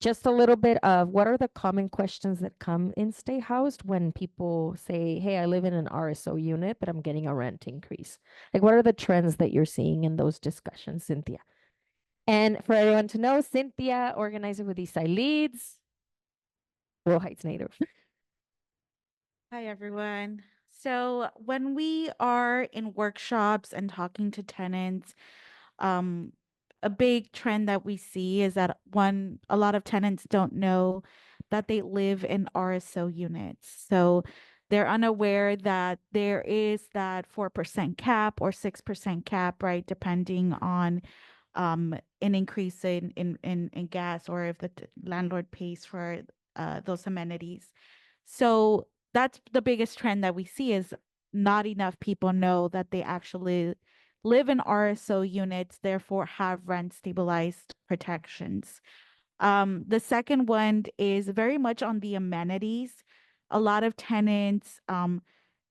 just a little bit of what are the common questions that come in Stay Housed when people say, hey, I live in an RSO unit, but I'm getting a rent increase. Like, what are the trends that you're seeing in those discussions, Cynthia? And for everyone to know, Cynthia, organizer with Eastside Leads, Rural Heights native. Hi, everyone. So when we are in workshops and talking to tenants, a big trend that we see is that a lot of tenants don't know that they live in RSO units. So they're unaware that there is that 4% cap or 6% cap, right? Depending on an increase in gas or if the landlord pays for those amenities. So that's the biggest trend that we see is not enough people know that they actually live in RSO units, therefore have rent stabilized protections. The second one is very much on the amenities. A lot of tenants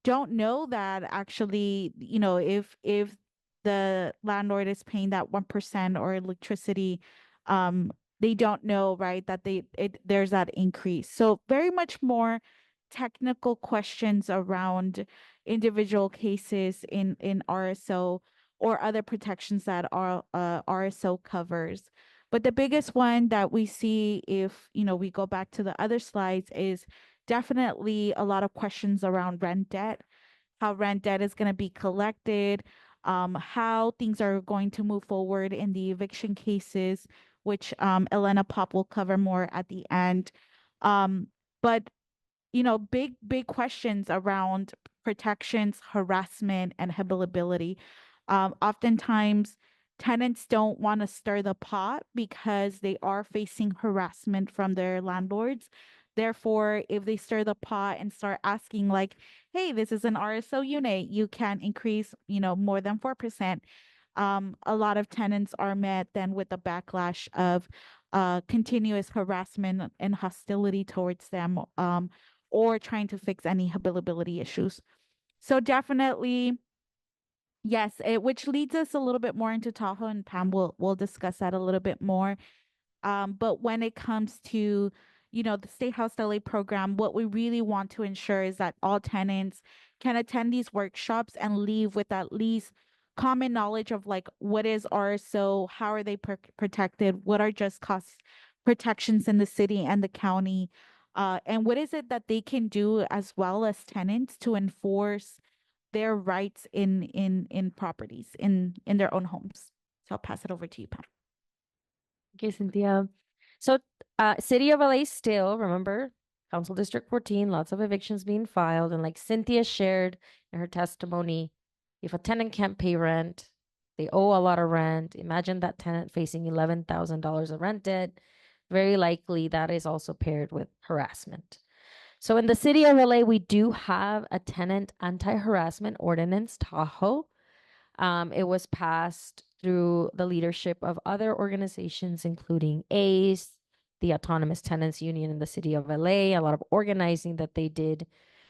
don't know that actually, if the landlord is paying that 1% or electricity, um, they don't know, right, that there's that increase. So very much more technical questions around individual cases in RSO or other protections that RSO covers. But the biggest one that we see if, we go back to the other slides is definitely a lot of questions around rent debt, how rent debt is going to be collected, how things are going to move forward in the eviction cases, which Elena Pop will cover more at the end. But big questions around protections, harassment, and habitability. Oftentimes, tenants don't want to stir the pot because they are facing harassment from their landlords. Therefore, if they stir the pot and start asking, like, hey, this is an RSO unit, you can increase, more than 4%. A lot of tenants are met then with the backlash of continuous harassment and hostility towards them, or trying to fix any habitability issues. So definitely, yes, which leads us a little bit more into Tahoe, and Pam will discuss that a little bit more. But when it comes to, the State House LA program, what we really want to ensure is that all tenants can attend these workshops and leave with at least common knowledge of like what is RSO, how are they protected, what are just cause protections in the city and the county, and what is it that they can do as well as tenants to enforce their rights in properties in their own homes. So I'll pass it over to you, Pam. Okay, Cynthia. So, City of LA still, remember, Council District 14, lots of evictions being filed. And like Cynthia shared in her testimony, if a tenant can't pay rent, they owe a lot of rent. Imagine that tenant facing $11,000 of rent debt. Very likely that is also paired with harassment. So in the City of LA, we do have a tenant anti-harassment ordinance, Tahoe. It was passed through the leadership of other organizations, including ACE, the Autonomous Tenants Union in the City of LA, a lot of organizing that they did.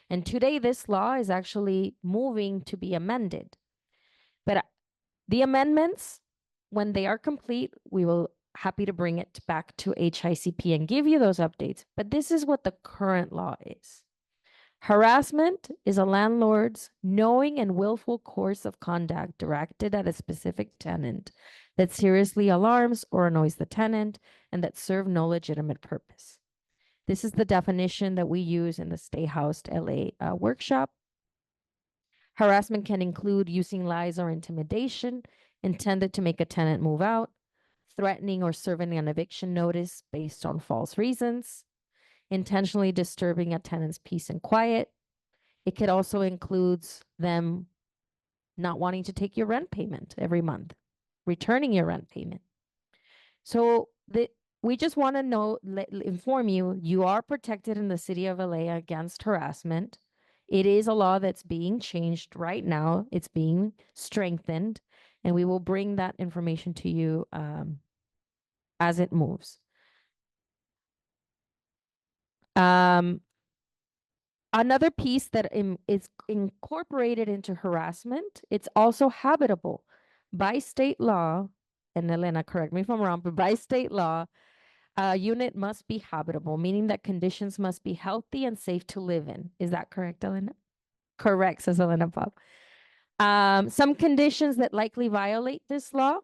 And today, this law is actually moving to be amended. But the amendments, when they are complete, we will happy to bring it back to HICP and give you those updates. But this is what the current law is. Harassment is a landlord's knowing and willful course of conduct directed at a specific tenant that seriously alarms or annoys the tenant and that serve no legitimate purpose. This is the definition that we use in the Stay Housed LA workshop. Harassment can include using lies or intimidation intended to make a tenant move out, threatening or serving an eviction notice based on false reasons, intentionally disturbing a tenant's peace and quiet. It could also include them not wanting to take your rent payment every month, returning your rent payment. So we just want to inform you, you are protected in the City of LA against harassment. It is a law that's being changed right now. It's being strengthened, and we will bring that information to you as it moves. Another piece that is incorporated into harassment, it's also habitable by state law. And Elena, correct me if I'm wrong, but by state law, a unit must be habitable, meaning that conditions must be healthy and safe to live in. Is that correct, Elena? Correct, says Elena Pop. Some conditions that likely violate this law: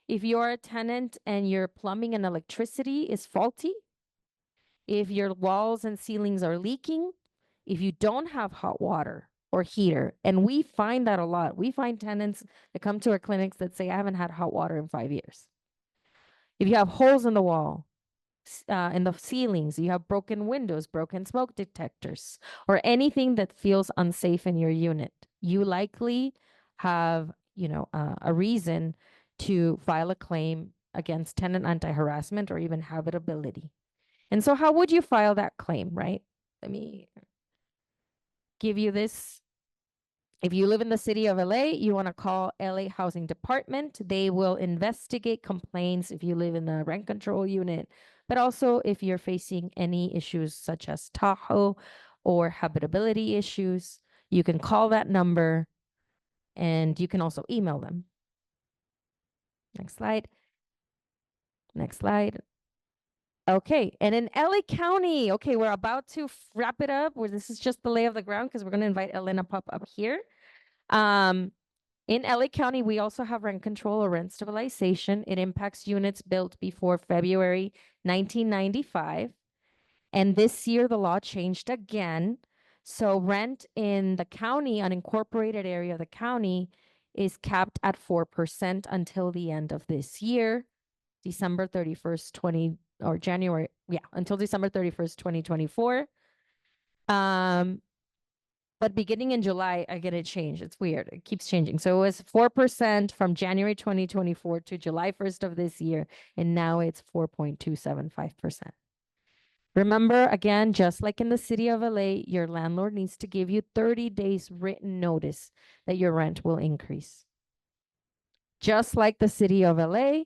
if you're a tenant and your plumbing and electricity is faulty, if your walls and ceilings are leaking, if you don't have hot water or heater, and we find that a lot. We find tenants that come to our clinics that say, I haven't had hot water in 5 years. If you have holes in the wall, in the ceilings, you have broken windows, broken smoke detectors, or anything that feels unsafe in your unit, you likely have, a reason to file a claim against tenant anti-harassment or even habitability. And so how would you file that claim, right? Let me give you this. If you live in the city of LA, you want to call LA Housing Department. They will investigate complaints if you live in the rent control unit, but also if you're facing any issues such as Tahoe or habitability issues, you can call that number and you can also email them. Next slide. Next slide. Okay, and in LA County, okay, we're about to wrap it up. Where this is just the lay of the ground because we're going to invite Elena Pop up here. In LA County, we also have rent control or rent stabilization. It impacts units built before February 1995. And this year, the law changed again. So rent in the county, unincorporated area of the county, is capped at 4% until the end of this year, December 31st, or January, until December 31st, 2024. But beginning in July, I get it changed. It's weird. It keeps changing. So it was 4% from January 2024 to July 1st of this year. And now it's 4.275%. Remember, again, just like in the city of LA, your landlord needs to give you 30 days written notice that your rent will increase. Just like the city of LA,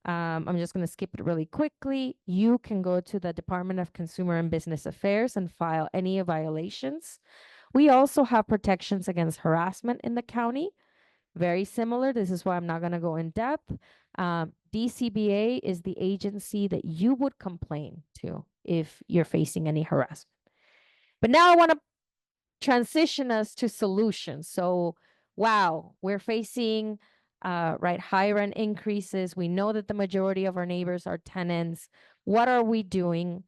I'm just going to skip it really quickly. You can go to the Department of Consumer and Business Affairs and file any violations. We also have protections against harassment in the county. Very similar. This is why I'm not going to go in depth. DCBA is the agency that you would complain to if you're facing any harassment. But now I want to transition us to solutions. So, wow, we're facing high rent increases. We know that the majority of our neighbors are tenants. What are we doing?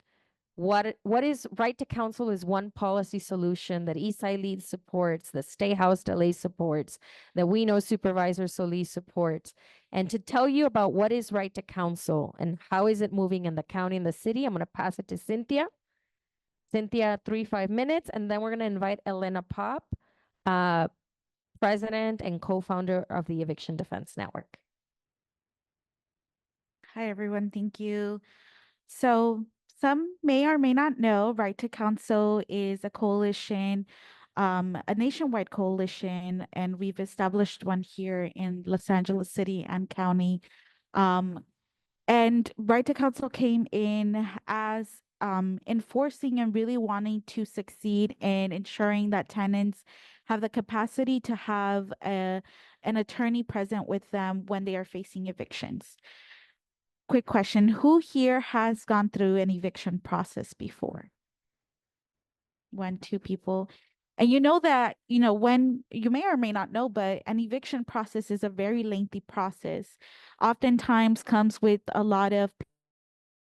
What is Right to Counsel is one policy solution that Eastside Lead supports, that Stay House LA supports, that we know Supervisor Solis supports. And to tell you about what is Right to Counsel and how is it moving in the county and the city, I'm going to pass it to Cynthia. Cynthia, 5 minutes, and then we're going to invite Elena Pop, president and co-founder of the Eviction Defense Network. Hi, everyone. Thank you. So some may or may not know, Right to Counsel is a coalition, a nationwide coalition, and we've established one here in Los Angeles City and County. And Right to Counsel came in as enforcing and really wanting to succeed in ensuring that tenants have the capacity to have an attorney present with them when they are facing evictions. Quick question, who here has gone through an eviction process before? 1, 2 people. And you know that, when you may or may not know, but an eviction process is a very lengthy process. Oftentimes comes with a lot of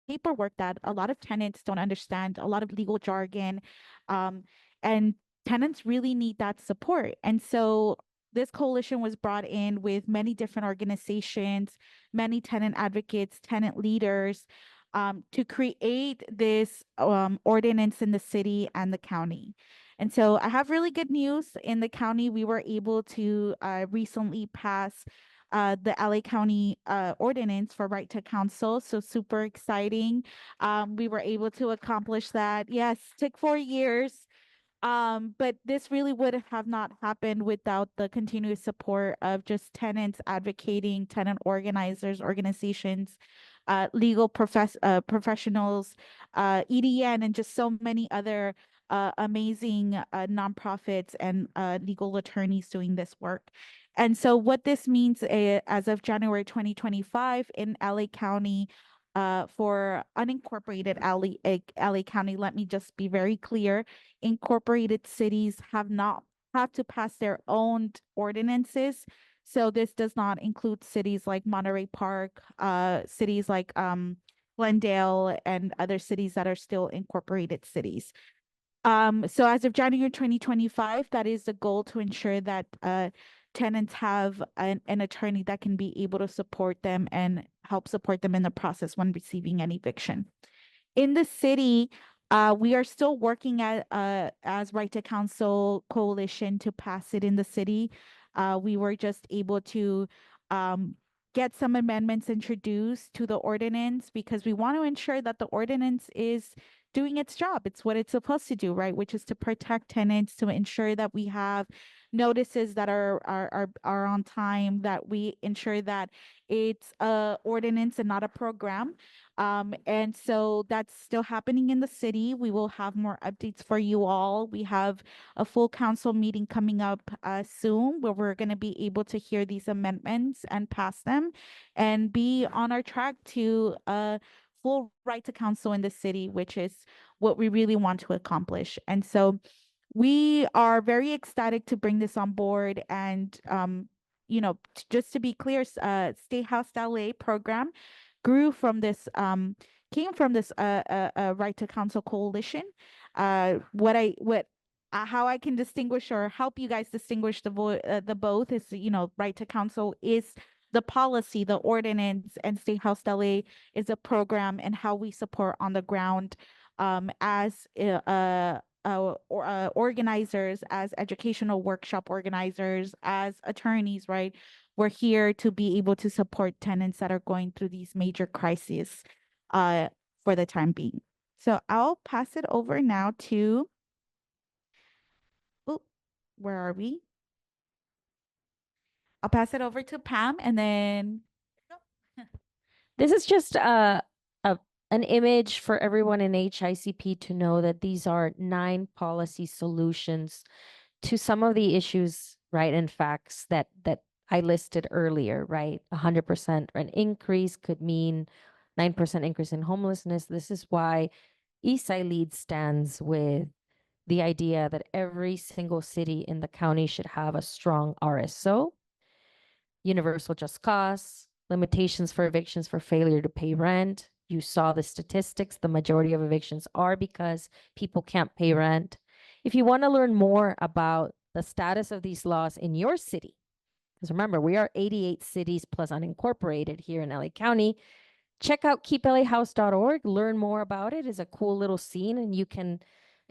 paperwork that a lot of tenants don't understand, a lot of legal jargon, and tenants really need that support. And so this coalition was brought in with many different organizations, many tenant advocates, tenant leaders, to create this ordinance in the city and the county. And so I have really good news. In the county, we were able to recently pass the LA County ordinance for Right to Counsel. So super exciting. We were able to accomplish that. Yes, took 4 years. But this really would have not happened without the continuous support of just tenants advocating, tenant organizers, organizations, legal professionals, EDN, and just so many other amazing nonprofits and legal attorneys doing this work. And so what this means as of January 2025 in LA County, for unincorporated LA County, let me just be very clear, incorporated cities have to pass their own ordinances. So this does not include cities like Monterey Park, cities like Glendale, and other cities that are still incorporated cities. So as of January 2025, that is the goal, to ensure that tenants have an attorney that can be able to support them and help support them in the process when receiving an eviction. In the city, we are still working as Right to Counsel Coalition to pass it in the city. We were just able to get some amendments introduced to the ordinance because we want to ensure that the ordinance is doing its job. It's what it's supposed to do, right? Which is to protect tenants, to ensure that we have notices that are on time, that we ensure that it's a ordinance and not a program. And so that's still happening in the city. We will have more updates for you all. We have a full council meeting coming up soon where we're going to be able to hear these amendments and pass them and be on our track to full right to counsel in the city, which is what we really want to accomplish. And so we are very ecstatic to bring this on board. And, just to be clear, State House LA program grew from this, came from this right to counsel coalition. How I can distinguish or help you guys distinguish the both is, right to counsel is the policy, the ordinance, and State House LA is a program and how we support on the ground as organizers, as educational workshop organizers, as attorneys, right? We're here to be able to support tenants that are going through these major crises for the time being. So I'll pass it over now to, where are we? I'll pass it over to Pam and then. This is just an image for everyone in HICP to know that these are 9 policy solutions to some of the issues, right, and facts that I listed earlier, right? 100% an increase could mean 9% increase in homelessness. This is why Eastside Lead stands with the idea that every single city in the county should have a strong RSO, universal just cause, limitations for evictions for failure to pay rent. You saw the statistics. The majority of evictions are because people can't pay rent. If you want to learn more about the status of these laws in your city, because remember, we are 88 cities plus unincorporated here in LA County, check out keeplahouse.org. Learn more about it. It's a cool little scene, and you can,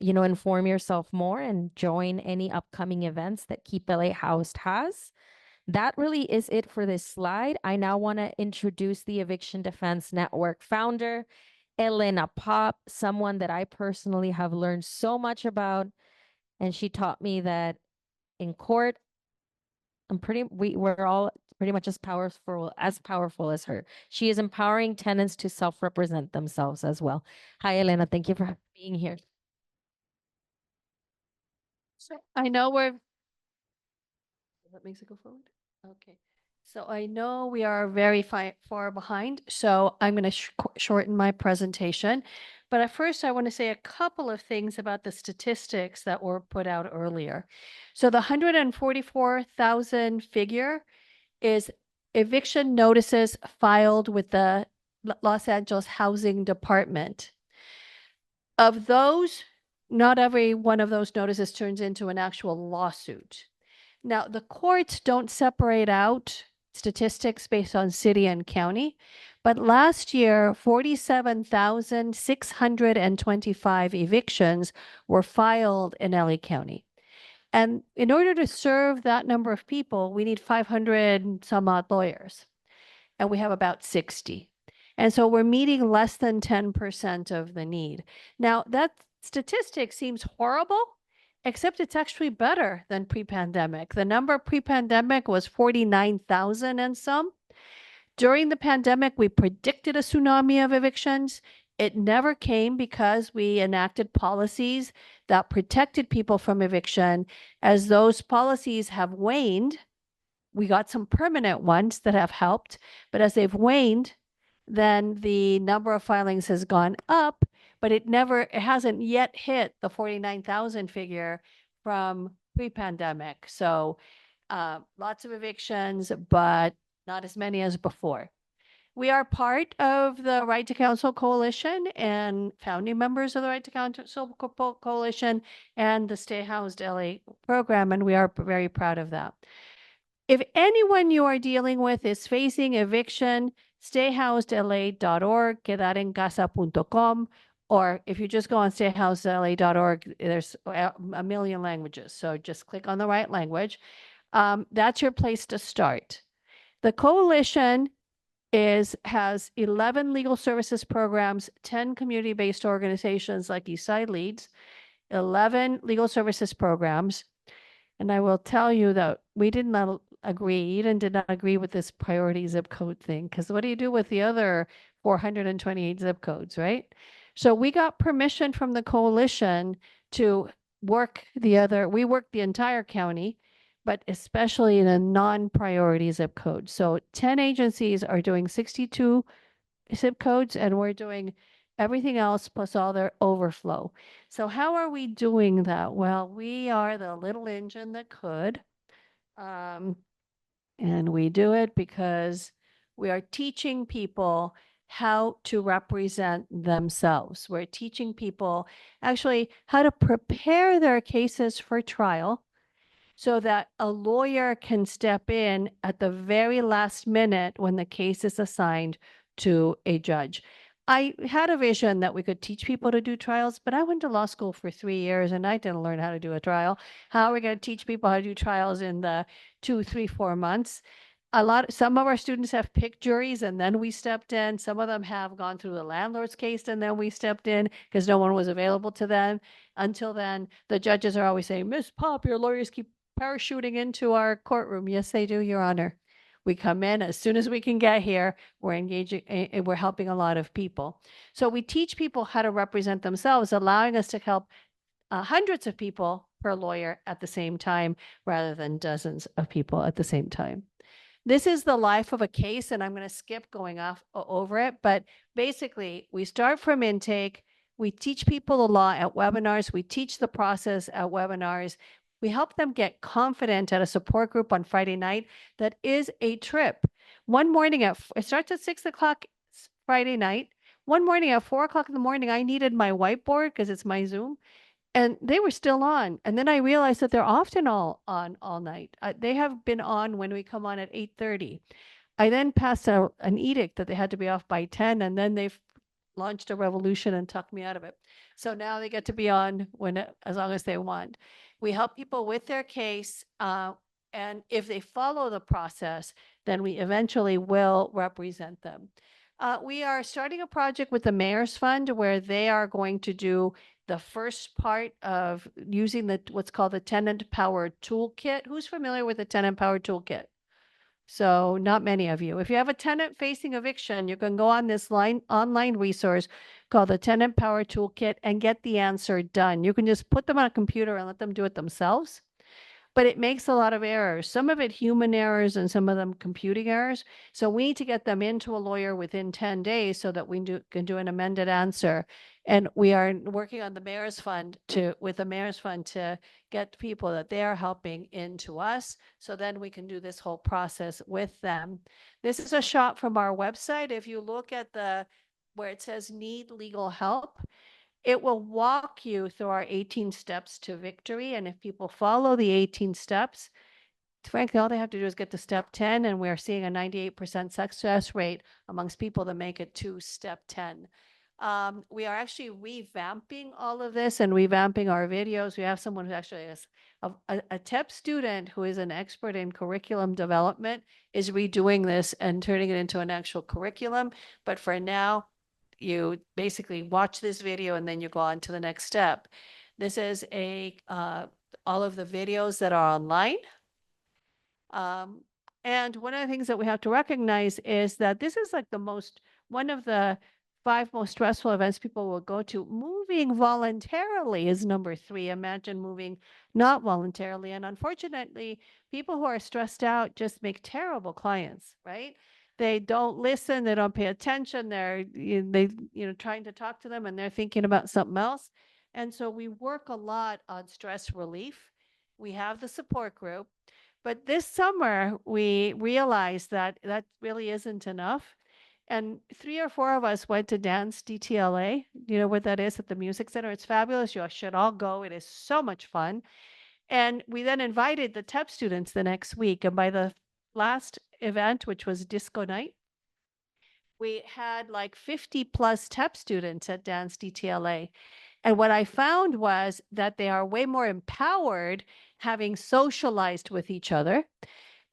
inform yourself more and join any upcoming events that Keep LA Housed has. That really is it for this slide. I now want to introduce the Eviction Defense Network founder, Elena Pop, someone that I personally have learned so much about. And she taught me that in court, we're all pretty much as powerful as her. She is empowering tenants to self-represent themselves as well. Hi, Elena. Thank you for being here. So I know we're, that makes it go forward. Okay. So I know we are very far behind, so I'm going to shorten my presentation. But at first, I want to say a couple of things about the statistics that were put out earlier. So the 144,000 figure is eviction notices filed with the Los Angeles Housing Department. Of those, not every one of those notices turns into an actual lawsuit. Now, the courts don't separate out statistics based on city and county, but last year, 47,625 evictions were filed in LA County. And in order to serve that number of people, we need 500 some odd lawyers, and we have about 60. And so we're meeting less than 10% of the need. Now, that statistic seems horrible, except it's actually better than pre-pandemic. The number pre-pandemic was 49,000 and some. During the pandemic, we predicted a tsunami of evictions. It never came because we enacted policies that protected people from eviction. As those policies have waned, we got some permanent ones that have helped, but as they've waned, then the number of filings has gone up, but it hasn't yet hit the 49,000 figure from pre-pandemic. So lots of evictions, but not as many as before. We are part of the Right to Counsel Coalition and founding members of the Right to Counsel Coalition and the Stay Housed LA program, and we are very proud of that. If anyone you are dealing with is facing eviction, stayhousedla.org, quedarencasa.com, or if you just go on stayhousedla.org, there's a million languages. So just click on the right language. That's your place to start. The coalition has 11 legal services programs, 10 community-based organizations like Eastside Leads, 11 legal services programs. And I will tell you that we did not agree, Eden did not agree with this priority zip code thing, because what do you do with the other 428 zip codes, right? So we got permission from the coalition to work we work the entire county, but especially in a non-priority zip code. So 10 agencies are doing 62 zip codes, and we're doing everything else plus all their overflow. So how are we doing that? Well, we are the little engine that could. And we do it because we are teaching people how to represent themselves. We're teaching people actually how to prepare their cases for trial so that a lawyer can step in at the very last minute when the case is assigned to a judge. I had a vision that we could teach people to do trials, but I went to law school for 3 years and I didn't learn how to do a trial. How are we going to teach people how to do trials in the 2, 3, 4 months? Some of our students have picked juries and then we stepped in. Some of them have gone through the landlord's case and then we stepped in because no one was available to them. Until then, the judges are always saying, Miss Pop, your lawyers keep parachuting into our courtroom. Yes, they do, Your Honor. We come in as soon as we can get here. We're engaging, we're helping a lot of people. So we teach people how to represent themselves, allowing us to help hundreds of people per lawyer at the same time rather than dozens of people at the same time. This is the life of a case, and I'm going to skip going off over it. But basically, we start from intake. We teach people the law at webinars. We teach the process at webinars. We help them get confident at a support group on Friday night that is a trip. One morning it starts at 6 o'clock Friday night. One morning at 4 o'clock in the morning, I needed my whiteboard because it's my Zoom. And they were still on. And then I realized that they're often all on all night. They have been on when we come on at 8:30. I then passed an edict that they had to be off by 10, and then they've launched a revolution and tucked me out of it. So now they get to be on as long as they want. We help people with their case, and if they follow the process, then we eventually will represent them. We are starting a project with the Mayor's Fund where they are going to do the first part of using what's called the Tenant Power Toolkit. Who's familiar with the Tenant Power Toolkit? So not many of you. If you have a tenant facing eviction, you can go on this online resource called the Tenant Power Toolkit and get the answer done. You can just put them on a computer and let them do it themselves. But it makes a lot of errors, some of it human errors and some of them computing errors. So we need to get them into a lawyer within 10 days so that we can do an amended answer. And we are working on the Mayor's Fund with the Mayor's Fund to get people that they are helping into us. So then we can do this whole process with them. This is a shot from our website. If you look at where it says need legal help, it will walk you through our 18 steps to victory. And if people follow the 18 steps, frankly, all they have to do is get to step 10, and we're seeing a 98% success rate amongst people that make it to step 10. We are actually revamping all of this and revamping our videos. We have someone who actually is a TEP student who is an expert in curriculum development is redoing this and turning it into an actual curriculum. But for now, you basically watch this video and then you go on to the next step. This is all of the videos that are online. And one of the things that we have to recognize is that this is like one of the 5 most stressful events people will go to. Moving voluntarily is number 3. Imagine moving not voluntarily. And unfortunately, people who are stressed out just make terrible clients, right? They don't listen, they don't pay attention, they're trying to talk to them and they're thinking about something else. And so we work a lot on stress relief. We have the support group. But this summer, we realized that really isn't enough. And 3 or 4 of us went to Dance DTLA. You know what that is at the Music Center? It's fabulous. You should all go. It is so much fun. And we then invited the TEP students the next week. And by the last event, which was disco night, we had like 50 plus TEP students at Dance DTLA. And what I found was that they are way more empowered having socialized with each other.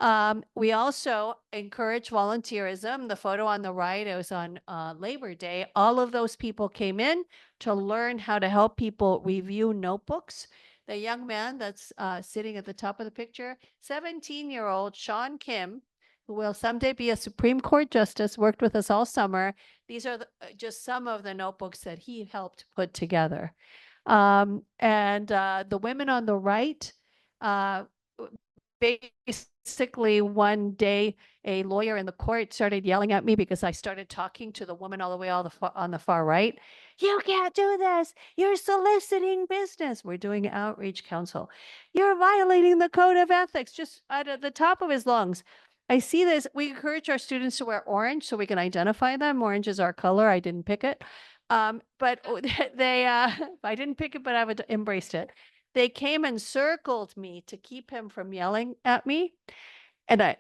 We also encourage volunteerism. The photo on the right, it was on Labor Day. All of those people came in to learn how to help people review notebooks. The young man that's sitting at the top of the picture, 17-year-old Sean Kim, who will someday be a Supreme Court justice, worked with us all summer. These are just some of the notebooks that he helped put together. And the women on the right, basically one day a lawyer in the court started yelling at me because I started talking to the woman all the way on the far right. You can't do this. You're soliciting business. We're doing outreach counsel. You're violating the code of ethics, just at the top of his lungs. I see this. We encourage our students to wear orange so we can identify them. Orange is our color. I didn't pick it. But they, I didn't pick it, but I've embraced it. They came and circled me to keep him from yelling at me. And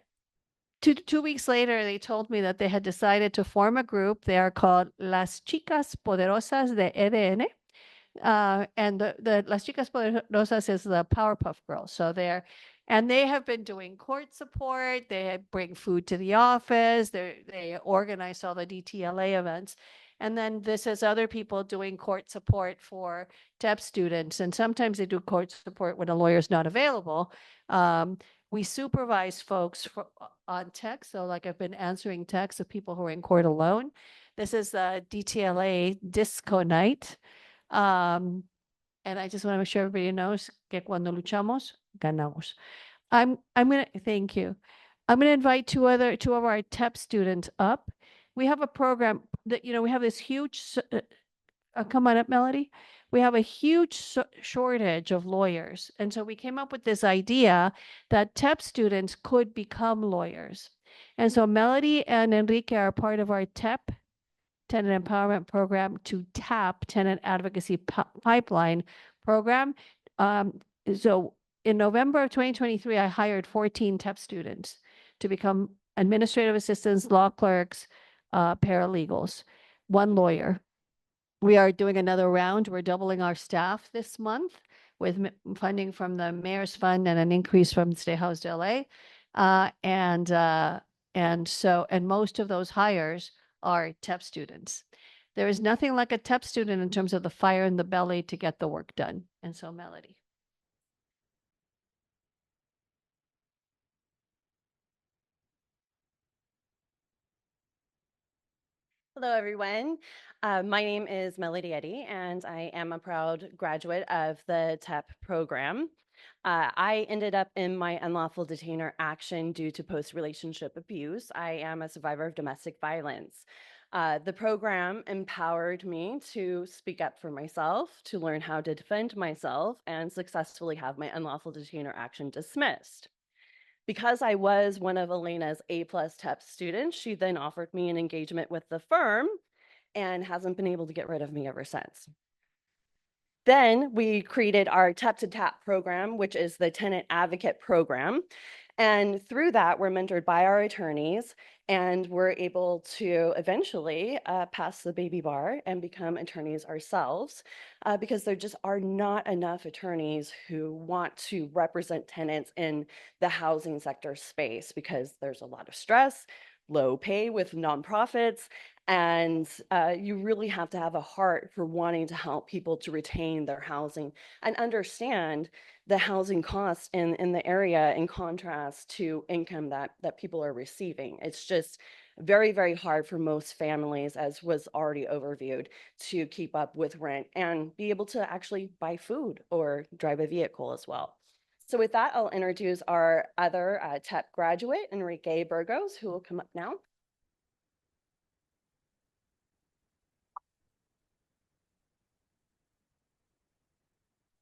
two weeks later, they told me that they had decided to form a group. They are called Las Chicas Poderosas de EDN. And the Las Chicas Poderosas is the Powerpuff Girls. So they have been doing court support. They bring food to the office. They organize all the DTLA events. And then this is other people doing court support for TEP students. And sometimes they do court support when a lawyer's not available. We supervise folks on text. So like I've been answering texts of people who are in court alone. This is the DTLA disco night. And I just want to make sure everybody knows que cuando luchamos, ganamos. I'm gonna thank you. I'm gonna invite two of our TEP students up. We have a program that we have this huge. Come on up, Melody. We have a huge shortage of lawyers, and so we came up with this idea that TEP students could become lawyers. And so Melody and Enrique are part of our TEP Tenant Empowerment Program to TAP Tenant Advocacy Pipeline Program. So in November of 2023, I hired 14 TEP students to become administrative assistants, law clerks, paralegals, one lawyer. We are doing another round. We're doubling our staff this month with funding from the Mayor's Fund and an increase from Stay Housed LA. And most of those hires are TEP students. There is nothing like a TEP student in terms of the fire in the belly to get the work done. And so, Melody. Hello, everyone. My name is Melody Eddy, and I am a proud graduate of the TEP program. I ended up in my unlawful detainer action due to post-relationship abuse. I am a survivor of domestic violence. The program empowered me to speak up for myself, to learn how to defend myself, and successfully have my unlawful detainer action dismissed. Because I was one of Elena's A+ TEP students, she then offered me an engagement with the firm and hasn't been able to get rid of me ever since. Then we created our TEP to TAP program, which is the Tenant Advocate Program. And through that, we're mentored by our attorneys, and we're able to eventually pass the baby bar and become attorneys ourselves, because there just are not enough attorneys who want to represent tenants in the housing sector space, because there's a lot of stress, low pay with nonprofits, and you really have to have a heart for wanting to help people to retain their housing and understand the housing costs in the area in contrast to income that people are receiving. It's just very, very hard for most families, as was already overviewed, to keep up with rent and be able to actually buy food or drive a vehicle as well. So with that, I'll introduce our other TEP graduate, Enrique Burgos, who will come up now.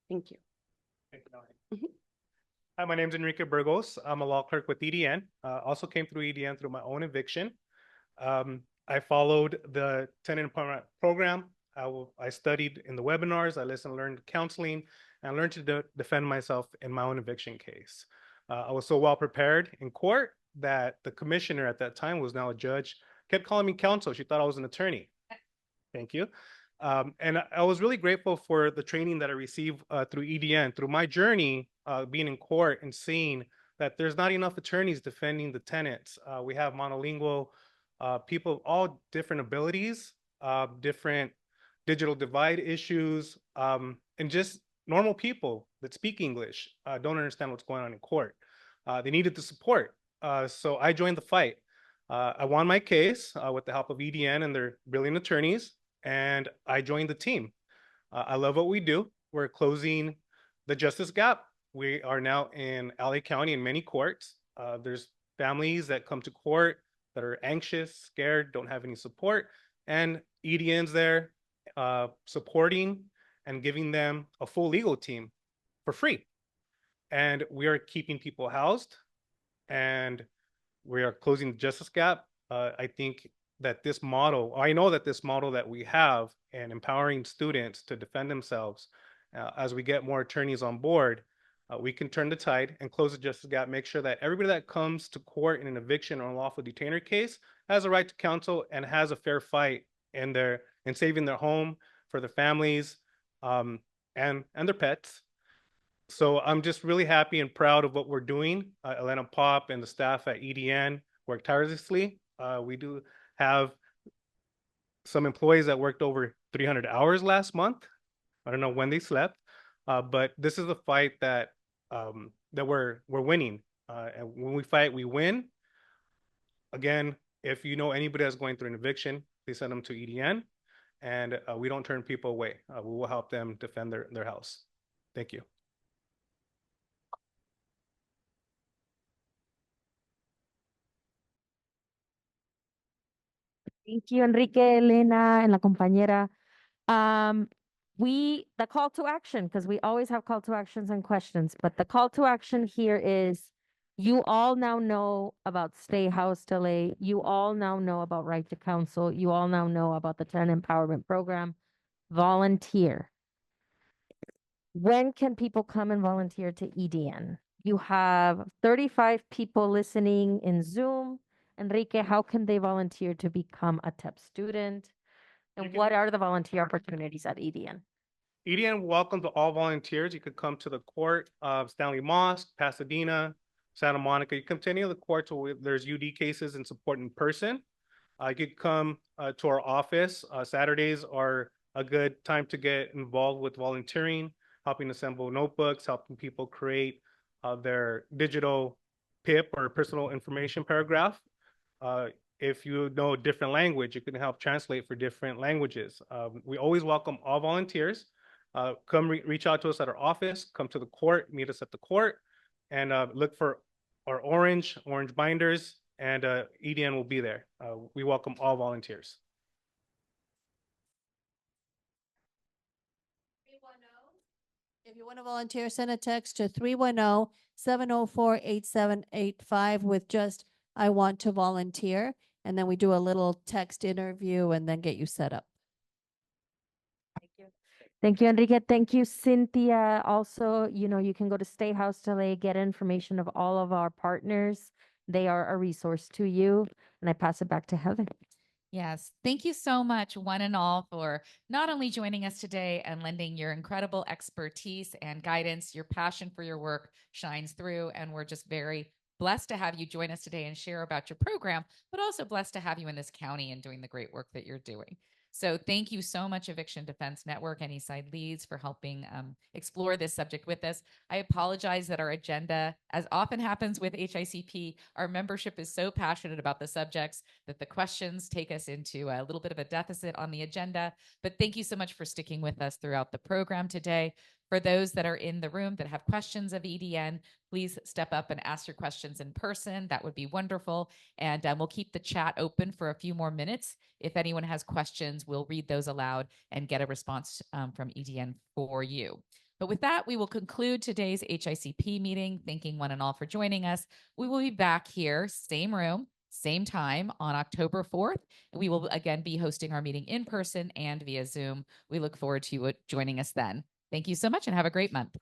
Thank you. Thank you. Hi, my name is Enrique Burgos. I'm a law clerk with EDN. Also came through EDN through my own eviction. I followed the tenant empowerment program. I studied in the webinars. I listened, learned counseling, and I learned to defend myself in my own eviction case. I was so well prepared in court that the commissioner at that time, was now a judge, kept calling me counsel. She thought I was an attorney. Thank you. And I was really grateful for the training that I received through EDN, through my journey being in court and seeing that there's not enough attorneys defending the tenants. We have monolingual people of all different abilities, different digital divide issues, and just normal people that speak English don't understand what's going on in court. They needed the support. So I joined the fight. I won my case with the help of EDN and their brilliant attorneys, and I joined the team. I love what we do. We're closing the justice gap. We are now in LA County in many courts. There's families that come to court that are anxious, scared, don't have any support, and EDN's there supporting and giving them a full legal team for free. And we are keeping people housed, and we are closing the justice gap. I think that this model, I know that this model that we have and empowering students to defend themselves, as we get more attorneys on board, we can turn the tide and close the justice gap, make sure that everybody that comes to court in an eviction or unlawful detainer case has a right to counsel and has a fair fight in saving their home for their families and their pets. So I'm just really happy and proud of what we're doing. Elena Pop and the staff at EDN work tirelessly. We do have some employees that worked over 300 hours last month. I don't know when they slept, but this is a fight that we're winning. And when we fight, we win. Again, if you know anybody that's going through an eviction, please send them to EDN, and we don't turn people away. We will help them defend their house. Thank you. Thank you, Enrique, Elena, and la compañera. The call to action, because we always have call to actions and questions, but the call to action here is you all now know about Stay House Delay. You all now know about Right to Counsel. You all now know about the Tenant Empowerment Program. Volunteer. When can people come and volunteer to EDN? You have 35 people listening in Zoom. Enrique, how can they volunteer to become a TEP student? And what are the volunteer opportunities at EDN? EDN welcomes all volunteers. You could come to the court of Stanley Mosque, Pasadena, Santa Monica. You come to any of the courts where there's UD cases and support in person. You could come to our office. Saturdays are a good time to get involved with volunteering, helping assemble notebooks, helping people create their digital PIP or personal information paragraph. If you know a different language, you can help translate for different languages. We always welcome all volunteers. Come reach out to us at our office, come to the court, meet us at the court, and look for our orange binders, and EDN will be there. We welcome all volunteers. If you want to volunteer, send a text to 310-704-8785 with just, I want to volunteer. And then we do a little text interview and then get you set up. Thank you. Thank you, Enrique. Thank you, Cynthia. Also, you can go to Stay House Delay, get information of all of our partners. They are a resource to you. And I pass it back to Heather. Yes, thank you so much, one and all, for not only joining us today and lending your incredible expertise and guidance. Your passion for your work shines through, and we're just very blessed to have you join us today and share about your program, but also blessed to have you in this county and doing the great work that you're doing. So thank you so much, Eviction Defense Network and Eastside Leads, for helping explore this subject with us. I apologize that our agenda, as often happens with HICP, our membership is so passionate about the subjects that the questions take us into a little bit of a deficit on the agenda. But thank you so much for sticking with us throughout the program today. For those that are in the room that have questions of EDN, please step up and ask your questions in person. That would be wonderful. And we'll keep the chat open for a few more minutes. If anyone has questions, we'll read those aloud and get a response from EDN for you. But with that, we will conclude today's HICP meeting. Thanking one and all for joining us. We will be back here, same room, same time on October 4th. And we will again be hosting our meeting in person and via Zoom. We look forward to you joining us then. Thank you so much and have a great month.